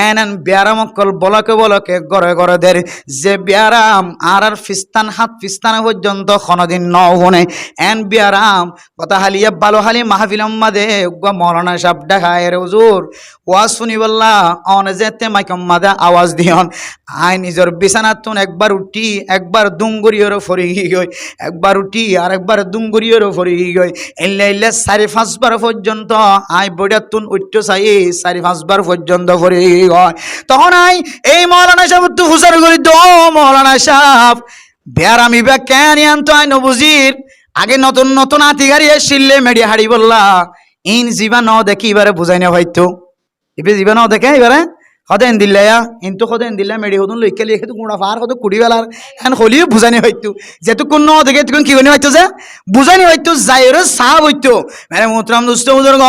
N বিয়ারাম অকল বলকে বলকে গড়ে গড়ে দের যে বিয়ারাম আর ফিস্তান হাত ফিস্তানা পর্যন্ত কোনদিন নহুনে এন বিয়ারাম কথা হালিয়া ভালো হালি মাহফিল মাদে মৌলানা সাহেব দেখায় রে হুজুর ওয়াজ শুনি বললা অনে যেতে মাইকম মাদে আওয়াজ দিয়ন আই নিজের বিছানাতুন একবার উঠি একবার দুঙ্গুরিয়র ফরি গই একবার উঠি আর একবার দুঙ্গুরিয়র ফরি গই এলে এলে 4-5 বার পর্যন্ত আই বইটাতুন উঠতে চাই 4-5 বার পর্যন্ত ফরি গয় তখন আই এই মৌলানা সাহেব তো হুজুর করি দো মৌলানা সাহেব বেয়ারামি বা কেন আনতো আই নবুজির আগে নতুন নতুন আতি গাড়ি এসিলে মেডি হাড়ি বললা ইন জীবা ন দেখি এবারে বুঝাই না হয়তো এবে জীবা ন দেখে এবারে সদায় দিল্লা কিন্তু সদায় দিল্লা মেডি হতুন লইকে লিখে তো কোনা ফার কত কুড়ি বেলার এখন হলিও বুঝানি হয়তো যেহেতু কোন দেখে তুই কি হনি হয়তো যে বুঝানি হয়তো যাইরে সাহাব হইতো মেরে মোহতরম দোস্ত বুজুর্গ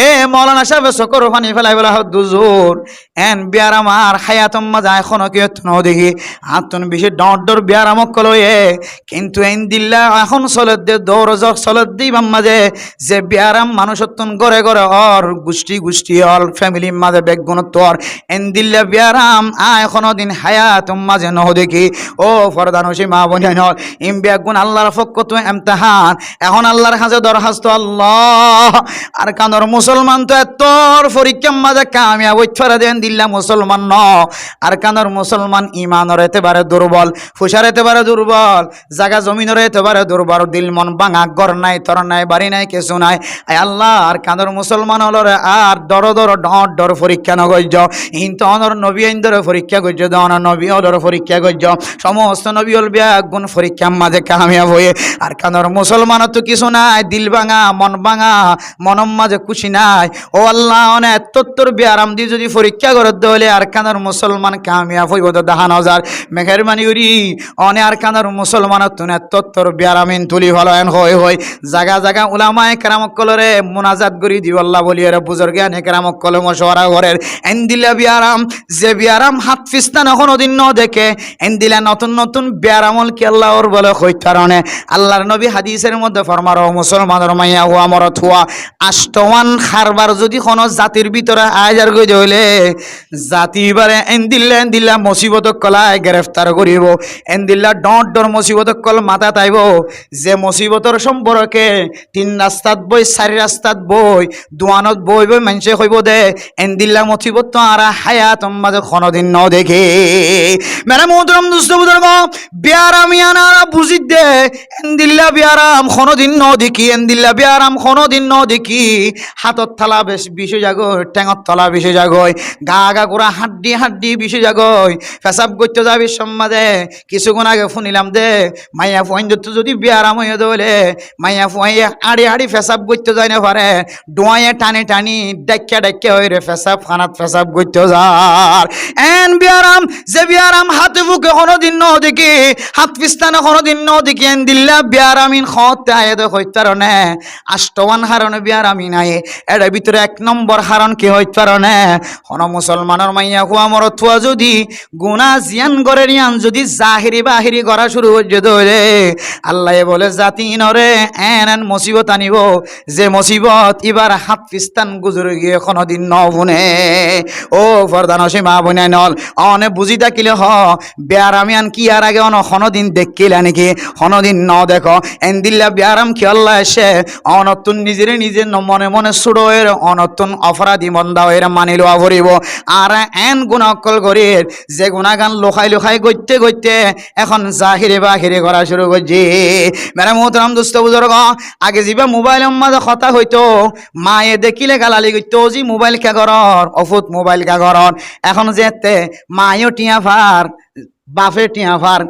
এ মৌলানা সাহেব সকর ফানি ফেলাই বলা দুজোর এন বিয়ারাম আর হায়াতম মাজা এখন কি ন দেখি আতন বেশি ডর বিয়ারাম কলয়ে কিন্তু এন দিল্লা এখন চলত দে দৌড় চলত দি মাঝে যে বিয়ারাম মানুষত্বন গড়ে গড়ে অর গোষ্ঠী অল ফ্যামিলি মাঝে বেগুণত্ব এন দিল্লা বিয়ারাম এখনো দিন হায়াতম মাঝে ন দেখি ও ফরদান হোসি মা বনি নল ইম বেগুন আল্লাহর পক্ষ তো এমতাহান এখন আল্লাহর কাছে দরখাস্ত আল্লাহ আর কানর মুসলমান তো এতর পরীক্ষা মাঝে কামিয়াব হইতে দেন দিল্লা মুসলমান ন আর কানর মুসলমান ইমানর এতেবারে দুর্বল ফুসার এতেবারে দুর্বল জায়গা জমিনের এতেবারে দুর্বল দিল মন ভাঙা ঘর নাই তর নাই বাড়ি নাই কিছু নাই আল্লাহ আর কানর মুসলমান হলরে আর দর ডর পরীক্ষা নগর্য কিন্তু অনর নবী আইন্দর পরীক্ষা করছ অনর নবী হলর পরীক্ষা করছ সমস্ত নবী হল গুণ পরীক্ষার মাঝে কামিয়াব হয়ে আর কানর মুসলমানের তো কিছু নাই দিল ভাঙা মনম মাঝে খুশি নাই ও আল্লাহ অনেক তত্তর বিয়ারাম দিয়ে যদি পরীক্ষা করতে হলে আর কানর মুসলমান কামিয়াব হইব তো দাহান হাজার মেঘেরমানি উড়ি অনে আর কানর মুসলমানের তো তত্তর বিয়ারামিন তুলি ভালো এন হয় জাগা উলামায়ে কেরামক কলরে মুনাজাত করি দিব আল্লাহ বলি এর বুজুর্গে আনে কেরামক কল মশওয়ারা ঘরের এন দিলা বিয়ারাম যে বিয়ারাম হাত ফিস্তান এখনো দিন ন দেখে এন দিলা নতুন বিয়ারামল কি আল্লাহ ওর বলে হইতারণে আল্লাহর নবী হাদিসের মধ্যে ফরমার মুসলমানের মাইয়া হুয়া মরত হুয়া আষ্টওয়ান খারবার যদি কোনো জাতির ভিতরে আয়ার গই হইলে জাতি বারে এন দিল্লা মুসিবত কলায় গ্রেফতার করিব এন দিল্লা ডর মুসিবত কল মাথা তাইব যে মুসিবতর সম্পর্কে 3 রাস্তাত বই 4 রাস্তাত বই দোয়ানত বই মানুষে হইব দে এন দিল্লা মুসিবত তো আর হায়াত মাঝে কোনদিন ন দেখে মেরা মোহতরম দোস্ত বুজুর্গ বিয়ারামিয়ানা বুঝি দে এন দিল্লা বিয়ারাম কোনদিন ন দেখি এন দিল্লা বিয়ারাম কোনদিন ন দেখি হাতত থালা বেশ বিষয় জাগয় টেঙত থালা বিষয় জাগয় গা গোড়া হাড্ডি বিষয় জাগয় পেশাব করতে যাবি সম্মাদে কিছুক্ষণ আগে শুনিলাম দে মাইয়া ফুয়াইন যদি বিয়ারাম হয়ে দলে মাইয়া ফুয়াইয়া আড়ি পেশাব করতে যায় না পারে ডোয়াইয়ে টানি ডাক্কা হয়ে রে পেশাব খানাত পেশাব করতে যার এন বিয়ারাম যে বিয়ারাম হাতে বুকে কোনদিন ন দেখি হাত পিস্তানে কোনদিন ন দেখি এন দিল্লা বিয়ারামিন খতে আয়ে দে হইতারনে আষ্টওয়ান হারণে বিয়ারামিন আয়ে এর ভিতরে 1 নম্বর হারণ কি হইতারনে কোন মুসলমানের মাইয়া হুয়া মরতুয়া যদি গুনাহ জিয়ান করে রিয়ান যদি জাহিরি বাহিরি করা শুরু হয়ে ধরে আল্লাহ বলে জাতি নরে এন মুসিবত আনিব যে মুসিবত এবার হাত পিস্তান গুজরে গিয়ে কোনদিন ন বনে ও ফরদান সীমা বনে নল অনে বুঝি থাকিলে হ বিয়ারামিয়ান কি আর আগে কোনদিন দেখিলা নাকি কোনদিন ন দেখো এন দিল্লা বিয়ারাম কি আল্লাহ এসে অনতুন নিজে মনে সুড়ের অনতুন অপরাধী মন্দা এর মানিল ভরিব আর এন গুণাকল করির যে গুণাগান লোখাই গইতে এখন জাহিরে বাহিরে করা শুরু করছি মেরা মোহতরম দোস্ত বুজুর্গ আগে যিবা মোবাইলের মাঝে কথা হইতো মায়ে দেখিলে গালালি করতো জি মোবাইল কে ঘরর অফুত মোবাইল কে ঘরর এখন যেতে মায়েও টিয়া ফার বাপে টিয়া ফার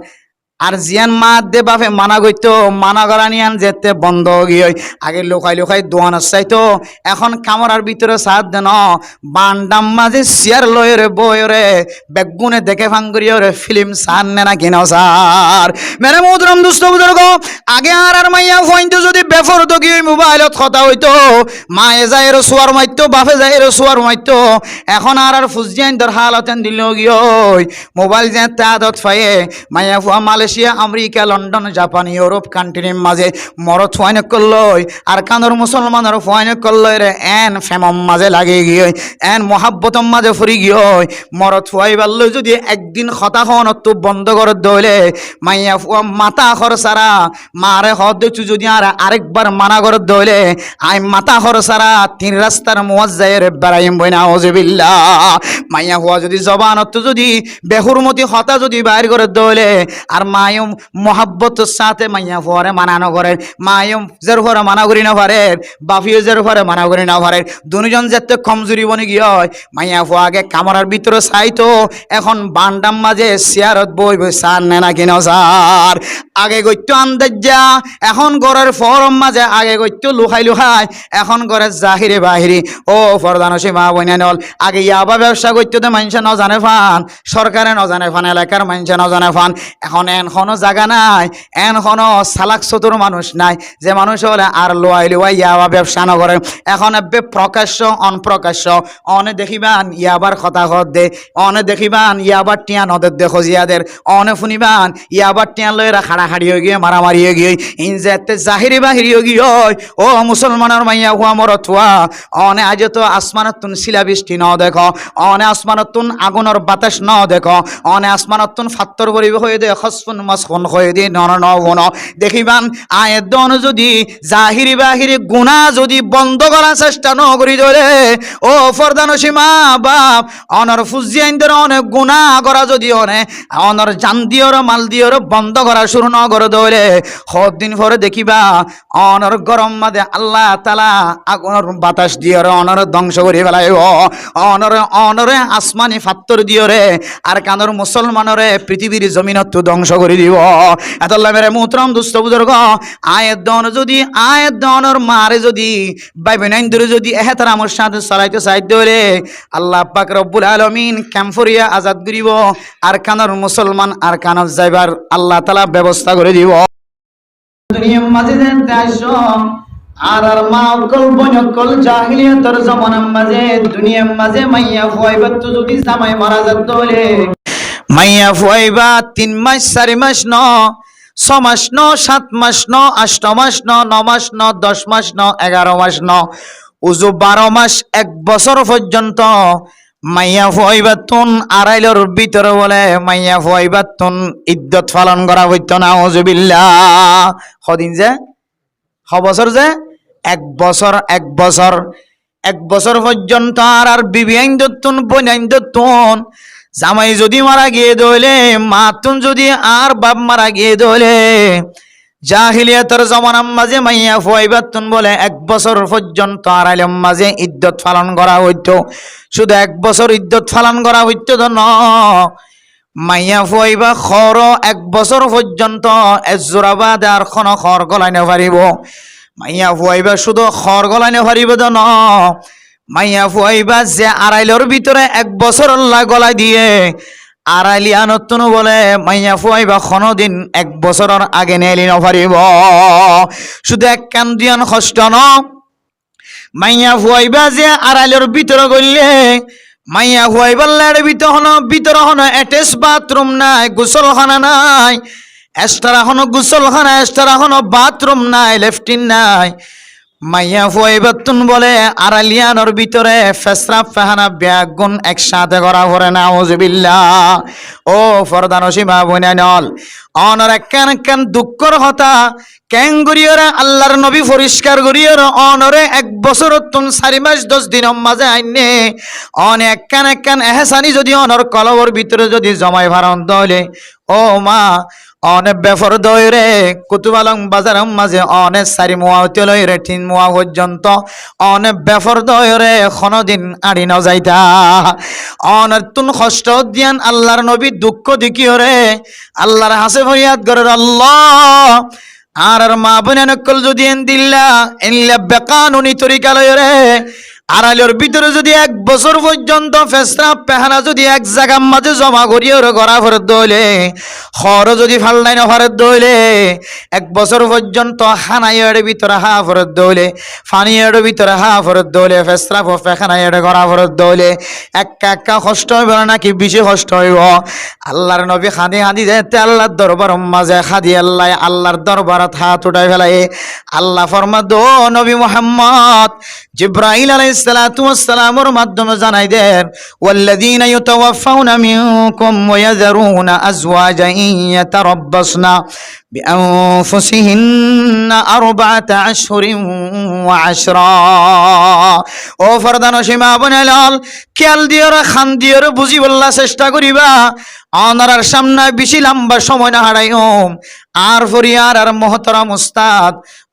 আর জিয়ান মা দে বাপে মানা করতো মানা করা নিয়ান যেতে বন্ধ গিয়ে আগে লোকাই দোয়ান চাইতো এখন কামরার ভিতরে সাথ দেন বান্ডাম মাঝে চেয়ার লয়রে বয়রে বেগুনে দেখে ভাঙ্গুরি রে ফিল্ম সান না কিনা সার মেরে মোহতরম দুস্থ বুজুর্গ আগে আর মাইয়া ফইনতো যদি বেফর তো কি মোবাইলত কথা হইতো মায়ে যায় রে সোয়ার মাইতো বাপে যায় রে সোয়ার মাইতো এখন আর ফুজিয়ান দর হালতেন দিল গিয়ে মোবাইল যে আদত পায়ে মাইয়া ফুয়া মালে Malaysia America London Japan Europe কান্ট্রির মাঝে মরত ফাইন করলই আর কানোর মুসলমানের ফাইন করলই রে এন ফেমম মাঝে লাগে গিয়ে এন মহাব্বতম মাঝে ফুরি গিয়ে মরত ফুয়াই পারল যদি একদিন কথা হন তো বন্ধ করে দইলে মাইয়া ফুয়া মাথা খরচারা মারে হদু যদি আর আরেকবার মানা করে দইলে আই মাথা খরচারা তিন রাস্তার মুয়াজ্জায়ের বেড়াইম বইনা ওজবিল্লাহ মাইয়া ফুয়া যদি জবানত যদি বেহুরমতি হতা যদি বাইর করে দইলে আর মায়ুম মহাব্বতের সাথে মাইয়া ফুয়ারে মানানো করে মায়ুম জের ঘরে মানা করি না পারে বাফিও জের ঘরে মানা করি না পারে দুজন যেতে কমজোরি বনে গিয়ে মাইয়া ফুয়া আগে কামরার ভিতরে চাইতো এখন বান্ডাম মাঝে চেয়ারত বই বই সার নে না কিনা সার আগে গইতো আন্দাজা এখন ঘরের ফরম মাঝে আগে গইতো লুহাই লুহাই এখন ঘরের জাহিরে বাহিরি ও ফরদানসী মা বইনা নল আগে ইয়াবা ব্যবসা করতে তো মানুষে ন জানে ফান সরকারে ন জানে ফান এলাকার মানুষে ন জানে ফান এখন এখনো জায়গা নাই এখনো সালাক চতুর মানুষ নাই যে মানুষ হলে আর লোয়াই লোয়াই ইয়াবা ব্যবসা ন করে এখন এবে প্রকাশ্য অনপ্রকাশ্য অনে দেখিবান ইয়াবার কথা হত দে অনে দেখিবান ইয়াবার টিয়া নদের দেখো জিয়াদের অনে শুনিবান ইয়াবার টিয়া লয়েরা খাড়াখাড়ি হয়ে গিয়ে মারামারি হয়ে গিয়ে ইনজেতে জাহিরি বাহিরি হয়ে গিয়ে ও মুসলমানের মাইয়া হুয়া মরতুয়া অনে আজ তো আসমানত তুন শিলাবৃষ্টি ন দেখো অনে আসমানত তুন আগুনের বাতাস ন দেখো অনে আসমানত তুন ফাত্তর করিব হয়ে দে খসফুন মাসখুন হয়ে দে নন নগুণ দেখিবান আয়ের দন যদি জাহিরি বাহিরি গুণা যদি বন্ধ করার চেষ্টা ন করি ধরে ও ফরদানসী মা বাপ অনর ফুজিয়াইন্দর অনেক গুণা করা যদি অনর জান দিওর মাল দিওর বন্ধ করা শুরু ন করে ধরে দিন পরে দেখিবা অনর গরম মাদে আল্লাহ তালা আগুনের বাতাস দিওরে অনর ধ্বংস করে ফেলাইব অনরে অনরে আসমানি ফাত্তর দিওরে আর কানর মুসলমানরে পৃথিবীর জমিনত ধ্বংস করে দিব এতল্লা মেরে মুহতরম দুস্থ বুজুর্গ আয়ের দন যদি আয়ের দনর মারে যদি বাইবেনাইন্দরে যদি এহেতার আমার সাথে চলাইতে চাইতে হলে আল্লাহ পাক রব্বুল আলামিন ক্যাম্পরিয়া আজাদ করিব আর কানর মুসলমান আর কানর যাইবার আল্লাহ তাআলা ব্যবস্থা করে দিব দুনিয়ার মাঝে দেশ আর আর মা অকল বনকল জাহিলিয়াতের জামানার মাঝে দুনিয়ার মাঝে মাইয়া ফুয়াইবা তো যদি জামাই মারা যেত হলে মাইয়া ফুয়াইবা 3 মাস 4 মাস ন 6 মাস ন 7 মাস ন 8 মাস ন 9 মাস ন 10 মাস ন 11 মাস ন উজু 12 মাস 1 বছর পর্যন্ত মাইয়া ফুয়াইবাতুন আড়াইলর ভিতরে বলে মাইয়া ফুয়াইবাতুন ইদ্দত পালন করা হইতো না আউযুবিল্লাহ কদিন যে বছর যে 1 বছর 1 বছর পর্যন্ত আর বিবি আইন্দতুন বোন আইন্দতুন জামাই যদি মারা গিয়ে দইলে মাতুন যদি আর বাপ মারা গিয়ে দইলে জাহিলিয়াতের জামানার মাঝে মাইয়া ফুয়াইবাতুন বলে 1 বছর পর্যন্ত আড়াইলের মাঝে ইদ্দত পালন করা হইতো শুধু 1 বছর ইদ্দত পালন করা হইতো তো ন মাইয়া ফুয়াইবা খর 1 বছর পর্যন্ত এজোরাবাদ আর খন খর গলাইনে পারিব মাইয়া ফুয়াইবা শুধু খর গলাইনে পারিব তো ন মাইয়া ফুয়াইবা যে আড়াইলের ভিতরে 1 বছর আল্লাহ গলাই দিয়ে আড়াইলিয়ানতন বলে মাইয়া ফুয়াইবা কোনদিন 1 বছরের আগে নেলি নপারিব শুধু এক কান দিয়ান কষ্ট ন মাইয়া ফুয়াইবা যে আড়াইলের ভিতরে গইলে মাইয়া ফুয়াইবার লাড়ে ভিতর হন অ্যাটাচ বাথরুম নাই গোসলখানা নাই এক্সট্রা হন গোসলখানা এক্সট্রা হন বাথরুম নাই লেফটিন নাই মাইয়া ফুয়াইবাতুন বলে আড়ালিয়ানোর ভিতরে ফেসরাফ ফাহানা ব্যাগুন একসাথে করা পড়ে না আউযুবিল্লাহ ও ফরদানসী মা বোনানল অনর একখান দুঃখর হতা কেন গরিয়রা আল্লাহর নবী পরিষ্কার গরিয়র অনরে 1 বছর তুন 4 মাস 10 দিন মাঝে আইনে অনেক একখান এহসানি যদি অনর কলবর ভিতরে যদি জমাই ভারন দলে ও মা অনেক বেফর দইরে কুতুবালং বাজারম মাঝে অনেক 4 মুয়া হইতে রে 3 মুয়া পর্যন্ত অনেক বেফর দইরে কোনদিন আড়ি ন যাইতা অনেক তুন কষ্ট দিয়ান আল্লাহর নবী দুঃখ দেখিওরে আল্লাহর হাসে ফরিয়াদ করে আল্লাহ আর মা বোনেনকল যদি এন দিল্লা বেকানুনি তরিকা লইরে আড়াইলের ভিতরে যদি 1 বছর পর্যন্ত ফেসরা পেহারা যদি এক জায়গার মাঝে জমা করিয়ে গড়া ফেরত দইলে খর যদি ফাল্লাই না ফেরত দইলে 1 বছর পর্যন্ত হানাইয়ের ভিতরে হা ফেরত দইলে ফানিয়ের ভিতরে হা ফেরত দইলে ফেসরা পেখানাইয়ের গড়া ফেরত দইলে একা কষ্ট হইব নাকি বেশি কষ্ট হইব? আল্লাহর নবী খাদি খাদি যেতে আল্লাহর দরবার মাঝে খাদি আল্লাহর দরবারত হাত উঠাই ফেলাই আল্লাহ ফরমা দো নবী মুহাম্মদ জিব্রাইল আলাইহিস সালাতু ওয়াস সালামের মাধ্যমে জানাই দেন ওয়াল্লাযীনা ইউতাওয়াফাউনা মিনকুম ওয়া ইয়াযরুনা আজওয়াজান ইয়াতারাব্বাসনা বিআনফুসিহিন্না আরবাআতা আশহুরিন ওয়া আশরা। ও ফরদানো সীমা বনালাল খেয়াল দিয়রা খান দিয়রা বুঝি বললা চেষ্টা করিবা অনারার সামনে বেশি লম্বা সময় না হারাইম আর ফরিয়ার আর মোহতরম উস্তাদ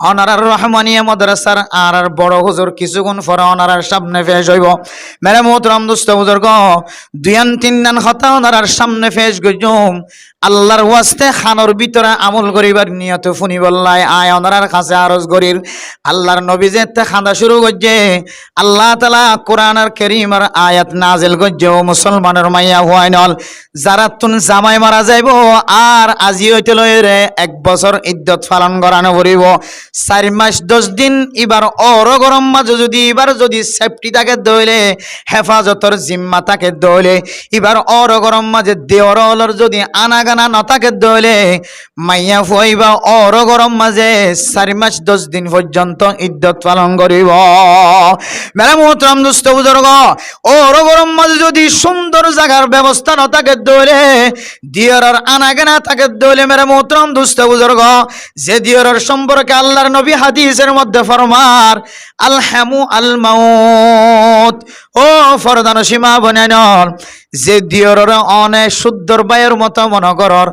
অনারার রহমানিয়া মাদ্রাসার আর বড় হুজুর কিছুক্ষণ পরে অনারার সামনে পেশ হইব। মেরে মোহতরম দোস্ত বুজুর্গ 2-3 কথা অনারার সামনে পেশ গজুম আল্লাহর ওয়াস্তে খানোর ভিতরে আমল করিবার নিয়ত ফুনি বললাই আয় অনারার কাছে আরজ করির আল্লাহর নবী যে খান্দা শুরু করছে আল্লাহ তাআলা কোরআনের কারীমের আয়াত নাজিল করছে ও মুসলমানের মাইয়া হুয়াইনল যারা তুন জামাই মারা যাইব আর আজি হইতে লইরে 1 বছর ইদ্যত পালন করানো করিব 4 মাস 10 দিন এবার অর গরম মাঝে যদি এবার যদি সেফটি থাকে দইলে হেফাজতর জিম্মা থাকে দইলে এবার অর গরম মাঝে দেওরলর যদি আনাগানা ন থাকে দইলে মাইয়া ফুয়াইবা অর গরম মাঝে 4 মাস 10 দিন পর্যন্ত ইদ্যত পালন করিব। মেরা মোহতরম দোস্ত বুজুর্গ অর গরম মাঝে যদি সুন্দর জায়গার ব্যবস্থা ন থাকে দইলে দিয়রর আনাগানা থাকে দইলে মেরা মোহতরম দোস্ত বুজুর্গ যে দিয়রর সম্পর্কে আল্লাহর নবী হাদিসের মধ্যে ফরমার আল হামু আল মাউত। ও ফরদান সীমা বনানল যে দিয়রর অনে শুদ্ধর বায়ুর মতো মনে করর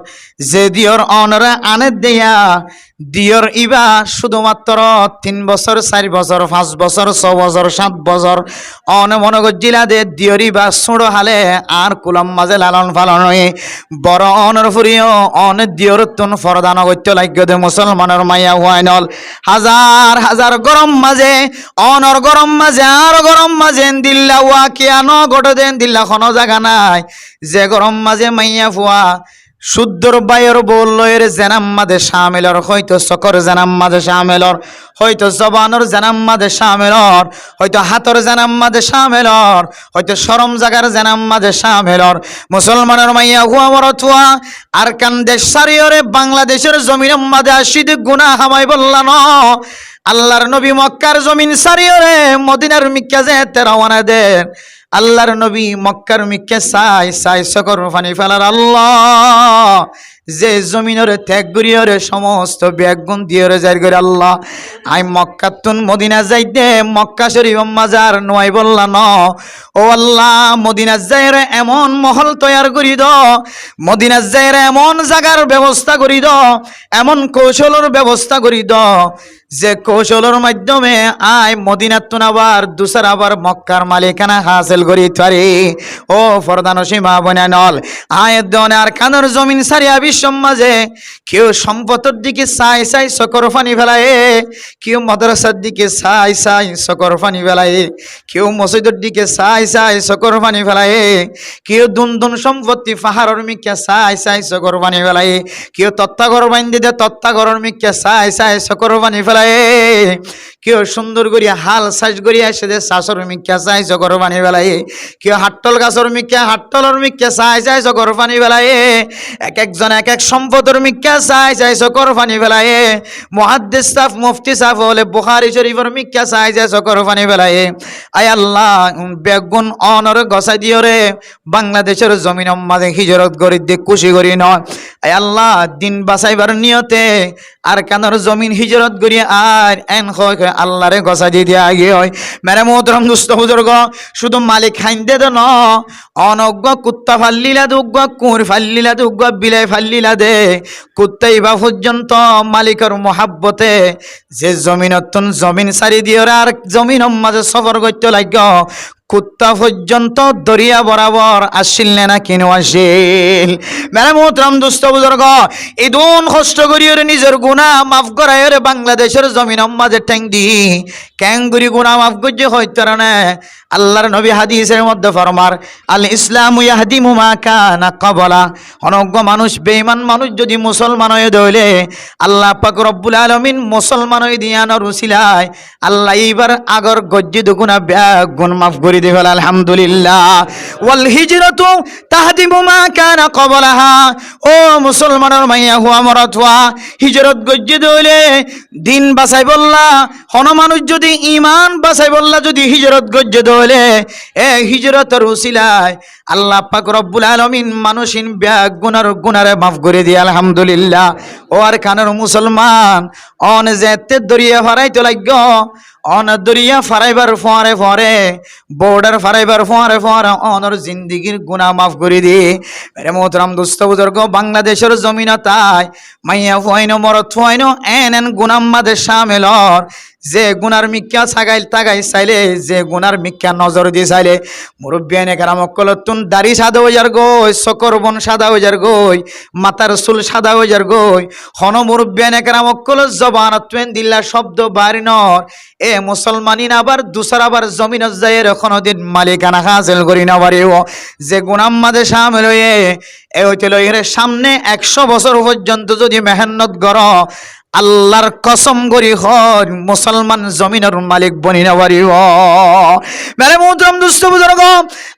যে দিয়র অনরে আনে দেয়া দিয়র ইবা শুধুমাত্র 3 বছর 4 বছর 5 বছর 6 বছর 7 বছর অনে মনে গজিলা দে দিয়র ইবা ছোড়ো হালে আর কুলম মাঝে লালন পালন হয়ে বড় অনর ফুরিও অনে দিয়র তুন ফরদান গত্য লাগি দে মুসলমানের মাইয়া হুয়াইনল হাজার হাজার গরম মাঝে অনর গরম মাঝে আর গরম মাঝে দিল্লা ওয়া কিয়ানো গড় দেন দিল্লা কোনো জায়গা নাই যে গরম মাঝে মাইয়া ফুয়া শুদ্ধর বায়ুর বললের জানাম মাঝে শামিলর হয়তো সকর জানাম মাঝে শামিলর হয়তো জবানর জানাম মাঝে শামিলর হয়তো হাতর জানাম মাঝে শামিলর হয়তো শরম জাগার জানাম মাঝে শামিলর মুসলমানের মাইয়া হুয়া মরতুয়া আর কান দেশ সারিয়রে বাংলাদেশের জমির মাঝে আশিদ গুনাহ হামাই বললা ন আল্লাহর নবী মক্কার জমিন সারিয়রে মদিনার মিক্কা যেতে রওনা দেন আল্লাহর নবী মক্কার মিক্কে সাই সাই সকর ফানি ফেলার আল্লাহ যে জমিনের ত্যাগ করিয়রে সমস্ত ব্যাগুন দিয়রে যাই করে আল্লাহ আই মক্কাতুন মদিনা যাইতে মক্কা শরীফ মাজার নয় বললা ন ও আল্লাহ মদিনা যাইরে এমন মহল তৈয়ার করি দ মদিনা যাইরে এমন জায়গার ব্যবস্থা করি দ এমন কৌশলের ব্যবস্থা করি দ যে কৌশলের মাধ্যমে আয় মদিনাতুন আবার দুসর আবার মক্কার মালিকানা হাসিল করি পারি। ও ফরদান সীমা বনানল আয়ের দনে আর কানের জমিন সারিয়া বিশ্ব মাঝে কেউ সম্পদের দিকে চাই চাই সকর ফানি ফেলায় কেউ মাদ্রাসার দিকে চাই চাই সকর ফানি ফেলায় কেউ মসজিদের দিকে চাই চাই সকর ফানি ফেলায় কেউ দুন সম্পত্তি পাহাড়ের মিক্কা চাই চাই সকর ফানি ফেলায় কেউ তত্ত্বাঘর বান্ধি দে তত্ত্বাঘরের মিক্কা চাই চাই সকর ফানি ফেলায় কেউ সুন্দর করিয়া হাল সাজ করিয়া এসে শাশর মিক্কা চাই সকর ফানি ফেলায় কেউ হাট্টল গাছর মিক্কা হাট্টলর মিক্কা চাই চাই সকর ফানি ফেলায় এক একজন এক এক সম্পদের মিক্কা চাই চাই সকর ফানি ফেলায় মুহাদ্দিস সাফ মুফতি সাফ হলে বুখারী শরীফের মিক্কা চাই চাই সকর ফানি ফেলায় আয় আল্লাহ বেগুন অনর গসাই দিও রে বাংলাদেশের জমিন মাঝে হিজরত করি দিয়ে খুশি করি নয় আয় আল্লাহ দিন বাঁচাইবার নিয়তে আর কানার জমিন হিজরত করি আর এন আল্লাহরে গসাই দিয়ে দিয়ে আগে হয় মেরে মোহতরম দুস্থ বুজুর্গ শুধু মালিক খাইন্দে দে ন অনজ্ঞ কুত্তা ফাল্লিলা দুগ্গ কুঁর ফাল্লিলা দুগ্গ বিলাই ফাল্লিলা দে কুত্তাই বা পর্যন্ত মালিকের মহাব্বতে যে জমিন জমিন সারি দিয়ে আর জমিন মাঝে সফর করতে লাগ কুত্তা পর্যন্ত দরিয়া বরাবর আসিল না কিনো আসিল। মেরে মোহতরম দোস্ত বুজুর্গ, ইদুন কষ্ট করিয়ে নিজের গুনাহ মাফ করায় বাংলাদেশের জমিনের মাঝে ঠ্যাং দি ক্যাঙ্গুরি গুনাহ মাফ করছে হইতে না। আল্লাহর নবী হাদিসের মধ্যে ফরমার, আল ইসলামু ইয়াহদিমু মা কানা ক্বাবলা। অনজ্ঞ মানুষ বেঈমান মানুষ যদি মুসলমান হয়ে দইলে আল্লাহ পাক রব্বুল আলামিন মুসলমান হয়ে দিয়ানোর উসিলায় আল্লাহ এইবার আগর গজ্জিত গুনাহ গুণ মাফ করে দিবেন আলহামদুলিল্লাহ। ওয়াল হিজরাতু তাহদিমু মা কানা ক্বাবলাহা। ও মুসলমানের মাইয়া হুয়া মরাতুয়া, হিজরত গজ্জিত হইলে দিন বাঁচাই বললা, হন মানুষ যদি ঈমান বাঁচাই বললা, যদি হিজরত গজ্জিত হইলে এ হিজরতের উসিলায় আল্লাহ পাক রব্বুল আলামিন মানুষিন ব্যাগ গুনারে মাফ করে দিয়ে আলহামদুলিল্লাহ। ও আর কানের মুসলমান অন যেতে দরিয়া ফারাইতে লাগগ, অন দরিয়া ফারাইবার ফরে ফরে বর্ডার ফারাইবার ফরে ফরে অনর জিন্দিগির গুনাহ মাফ করে দিয়ে। মেরে মোহতরম দোস্ত বুজুর্গ, বাংলাদেশের জমিন তাই মাইয়া ফুয়াইনো মরত ফুয়াইনো এন গুনাম মাঝে শামিলর। যে গুনার মিক্কা ছাগাইল তাগাই চাইলে, যে গুনার মিক্কা নজর দিয়ে চাইলে মুরব্বিয়ানে কারামকলতুন দাড়ি সাদা হয়ে যার গই, চকর বন সাদা হয়ে যার গই, মাথার চুল সাদা হয়ে যার গই। হন মুরব্বিয়ানে কারামকল জবানত্বেন দিল্লা শব্দ বারিনর এ মুসলমানিন আবার দুসর আবার জমিন যাইয়ের কোনদিন মালিকানা হাসিল করি না পারিও। যে গুনাম মাঝে শামিল হয়ে এ হইতে লইয়ের সামনে 100 বছর পর্যন্ত যদি মেহনত কর, আল্লাহর কসম করি হন মুসলমান জমিনের মালিক বনি না পারিব। মেরে মুহতরম দোস্ত বুজুর্গ,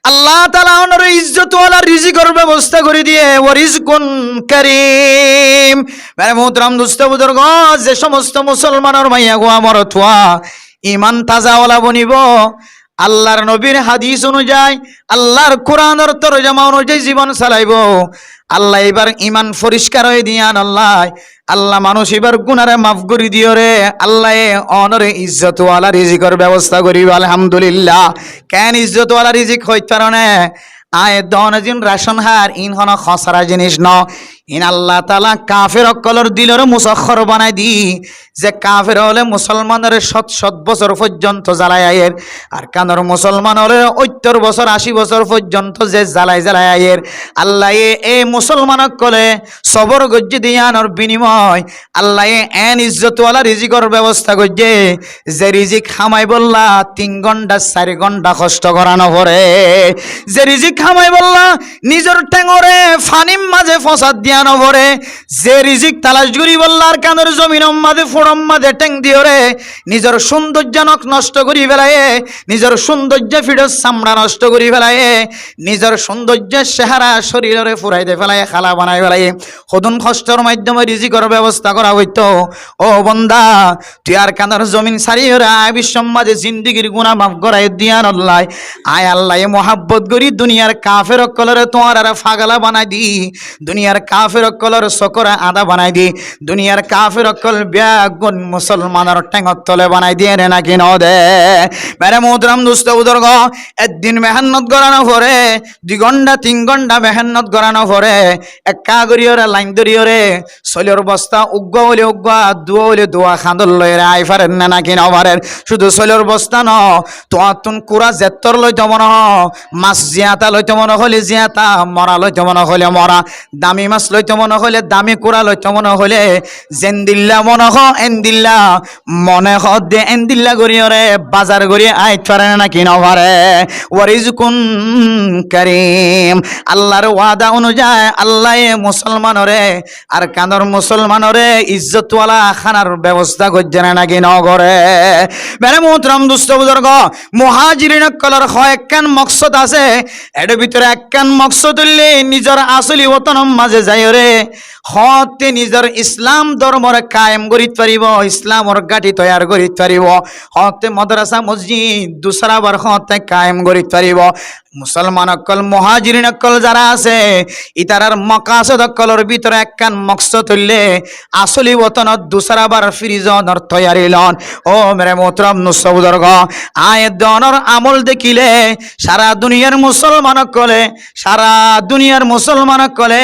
আল্লাহ তাআলা ওনার ইজ্জত ওয়ালা রিজিকের ব্যবস্থা করে দিয়ে ও রিজকুন কারীম। মেরে মুহতরম দোস্ত বুজুর্গ, যে সমস্ত মুসলমানের মাইয়া গো আমার থুয়া ঈমান তাজা ওয়ালা বনিব, আল্লাহর নবীর হাদিস অনুযায়ী আল্লাহর কোরআনের তরজমা অনুযায়ী জীবন চালাইব, আল্লাহ এবার ঈমান পরিষ্কার হয়ে দিয়ান। আল্লাহ মানুষ এবার গুনারে মাফ করে দিও রে। আল্লাহ অনরে ইজ্জত ওয়ালা রিজিকের ব্যবস্থা করিব আলহামদুলিল্লাহ। কেন ইজ্জত ওয়ালা রিজিক হইত পারে? আয় দন জিন রাশন হার ইন হন খসরা জিনিস ন। ইন আল্লাহ তাআলা কাফের অকলর দিলর মুসখর বানাই দি, যে কাফের হলে মুসলমানের 7 বছর পর্যন্ত জ্বালাই আয়ের, আর কানর মুসলমান হলে 70 বছর 80 বছর পর্যন্ত যে জ্বালাই আয়ের। আল্লাহ এ মুসলমান কলে সবর গজ্জি দিয়ানোর বিনিময় আল্লাহ এন ইজ্জতওয়ালা রিজিকর ব্যবস্থা করছে, যে রিজিক খামাই বললা 3 ঘন্টা 4 ঘন্টা কষ্ট করানো পরে, যে রিজিক খামাই বললা নিজের টেঙরে ফানিম মাঝে ফসাদ দিয়ানো পরে, যে রিজিক তালাশ করি বললা আর কানের জমিনম মাঝে ফোড়ম মাঝে টেং দিও রে, নিজের সৌন্দর্যনক নষ্ট করি ফেলায়, নিজের সৌন্দর্য ফিডর চামড়া নষ্ট করি ফেলায়, নিজের সৌন্দর্যের চেহারা শরীরে ফুরাইতে ফেলায়, খালা বানাই ফেলায়। সদন কষ্টর মাধ্যমে রিজিকর ব্যবস্থা করা হইতো। ও বন্দা, তুই আর কানের জমিন সারি আয় বিশ্বম মাঝে জিন্দিগির গুনাহ মাফ করাই দিয়ান আল্লাহ। আয় আল্লাহ মোহাব্বত করি দুনিয়ার কাফের কলরে তোমার আর ফাগলা বানাই দি, দুনিয়ার কাফের কলর সকরা আদা বানাই দি, দুনিয়ার কাফের কল ব্যাগুন মুসলমানের টেঙর তলে বানাই দিয়ে রে নাকি ন দে। মেরে মোহতরম দোস্ত বুজুর্গ, একদিন মেহনত করানো পরে 2 ঘন্টা 3 ঘন্টা মেহনত করানো পরে একা করিয়রে লাইন ধরিয়রে শৈলের বস্তা উগ্গ হলে উগ্গা, দুয়া হলে দোয়া খাঁদর লইরে আই ফারেন না নাকি নবারের। শুধু শৈলের বস্তা ন, তোমার তুন কুড়া জেত্তর লইতে মনে হ, মাছ জিয়াতা লইতে মনে হলে জিয়াতা, মরা লইতে মনে হলে মরা, দামি মাছ লইতে মনে হলে দামি কুড়া লইতে মনে হলে জেন্দিল্লা মনে হ এন্দিল্লা মনে হ দে এন্দিল্লা করিয়রে বাজার করি আইত পারে না নাকি নবারে। ওয়ারিজকুন কারীম। আল্লাহর ওয়াদা অনুযায়ী আল্লাহ মুসলমানরে আর কানর মুসলমানরে ইজ্জতওয়ালা খানার ব্যবস্থা করছে না নাকি নগরে। মেরে মোহতরম দোস্ত বুজুর্গ, মুহাজিরিন কলর একখান মকসদ আছে, এর ভিতরে একখান মকসদ হইলে নিজের আসলি ওতনম মাঝে যাই রে হতে নিজের ইসলাম ধর্মরে কায়েম করিত পারিব, ইসলামর গাঠি তৈয়ার করিত পারিব, হতে মাদ্রাসা মসজিদ দুসরাবার হতে কায়েম করিত পারিব। মুসলমান অকল মহাজিরিন অকল যারা আছে ইতারার মকাসদ অকলর ভিতরে একখান মকসদ হইলে আসলি বতনত দুসরাবার ফিরিজনর তৈয়ারিলন। ও মেরে মোহতরম নুসবুদর্গ আয়ের দনর আমল দেখিলে সারা দুনিয়ার মুসলমান অকলে সারা দুনিয়ার মুসলমান অকলে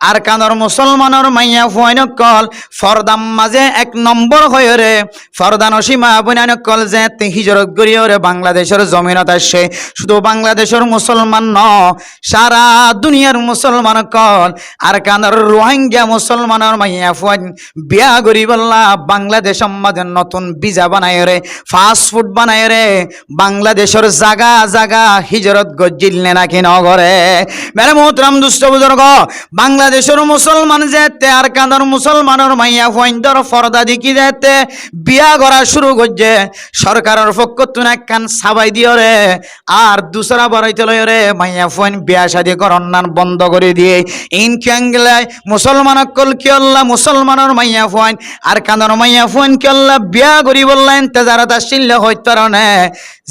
আর কানর মুসলমানের মাইয়া ফুয়াইন অকল ফরদাম মাঝে এক নম্বর হয়ে রে ফরদা নসীমা বুনাইন অকল যে হিজরত করিও রে বাংলাদেশের জমিনত আসে। শুধু বাংলাদেশের মুসলমান ন সারা দুনিয়ার মুসলমান কল আর কানার রোহিঙ্গা মুসলমানের মাইয়া ফুয়ান বিয়া করি বললা বাংলাদেশ আমাদের নতুন ভিসা বানায় রে ফাস্ট ফুড বানায় রে বাংলাদেশের জাগা জাগা হিজরত গজিলনে নাকি নগরে। মেরে মোহতরম দুষ্ট বুজুর্গ বাংলাদেশের মুসলমান যেতে আর কানার মুসলমানের মাইয়া ফুয়ান ধর ফরদা দিকি যেতে বিয়া করা শুরু করছে সরকারের পক্ষ তুন একখান সাবাই দিও রে আর দুসরা বাড়াইতে লয় রে মাইয়া ফুয়ান বিয়া শাদি করন্নান বন্ধ করে দিয়ে ইন ক্যাংলায় মুসলমান কল কি আল্লাহ মুসলমানের মাইয়া ফুয়ান আর কান্দর মাইয়া ফুয়ান কি আল্লাহ বিয়া করি বললেন তেজারত আসলে হইতে নে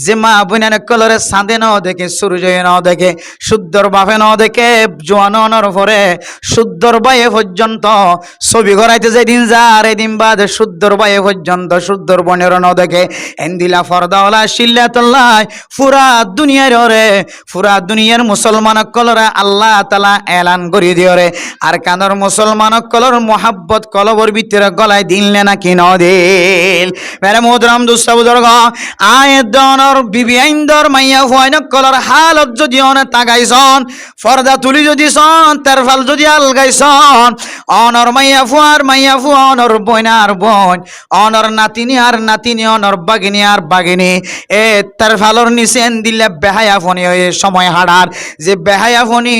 যে মা বোনের কলরে চাঁদে ন দেখে সূর্য ন দেখে শুদ্ধর বাপে ন দেখে জোয়ানোর পরে শুদ্ধর বাইয়ে পর্যন্ত ছবি ঘরাইতে যেদিন যার এদিন বাদ শুদ্ধর বাইয়ে পর্যন্ত শুদ্ধর বনের ন দেখে এন্দিলা ফরদাওয়ালা শিল্লাতুল্লাহ পুরা দুনিয়ার রে পুরা দুনিয়ার মুসলমান কলরে আল্লাহ তাআলা এলান করে দিও রে আর কানর মুসলমান কলর মোহাব্বত কলবর ভিতরে গলায় দিলনে নাকি ন দিল। মেরে মোহতরম দুস্তা বুজুর্গ আয় দনর বিবি আইন্দর মাইয়া ফুয়াইন কলর হালত যদি অনে তাগাইছন ফরদা তুলি যদি সন তেরফাল যদি আলগাইছন অনর মাইয়া ফুয়া অনর বইনার বোন অনর নাতিনি আর নাতিনি অনর বাগিনী আর বাগিনী এ তেরফালর নিচেন দিলে বেহায়া ফনি হয়ে সময় হাড়ার যে বেহায়া ফনি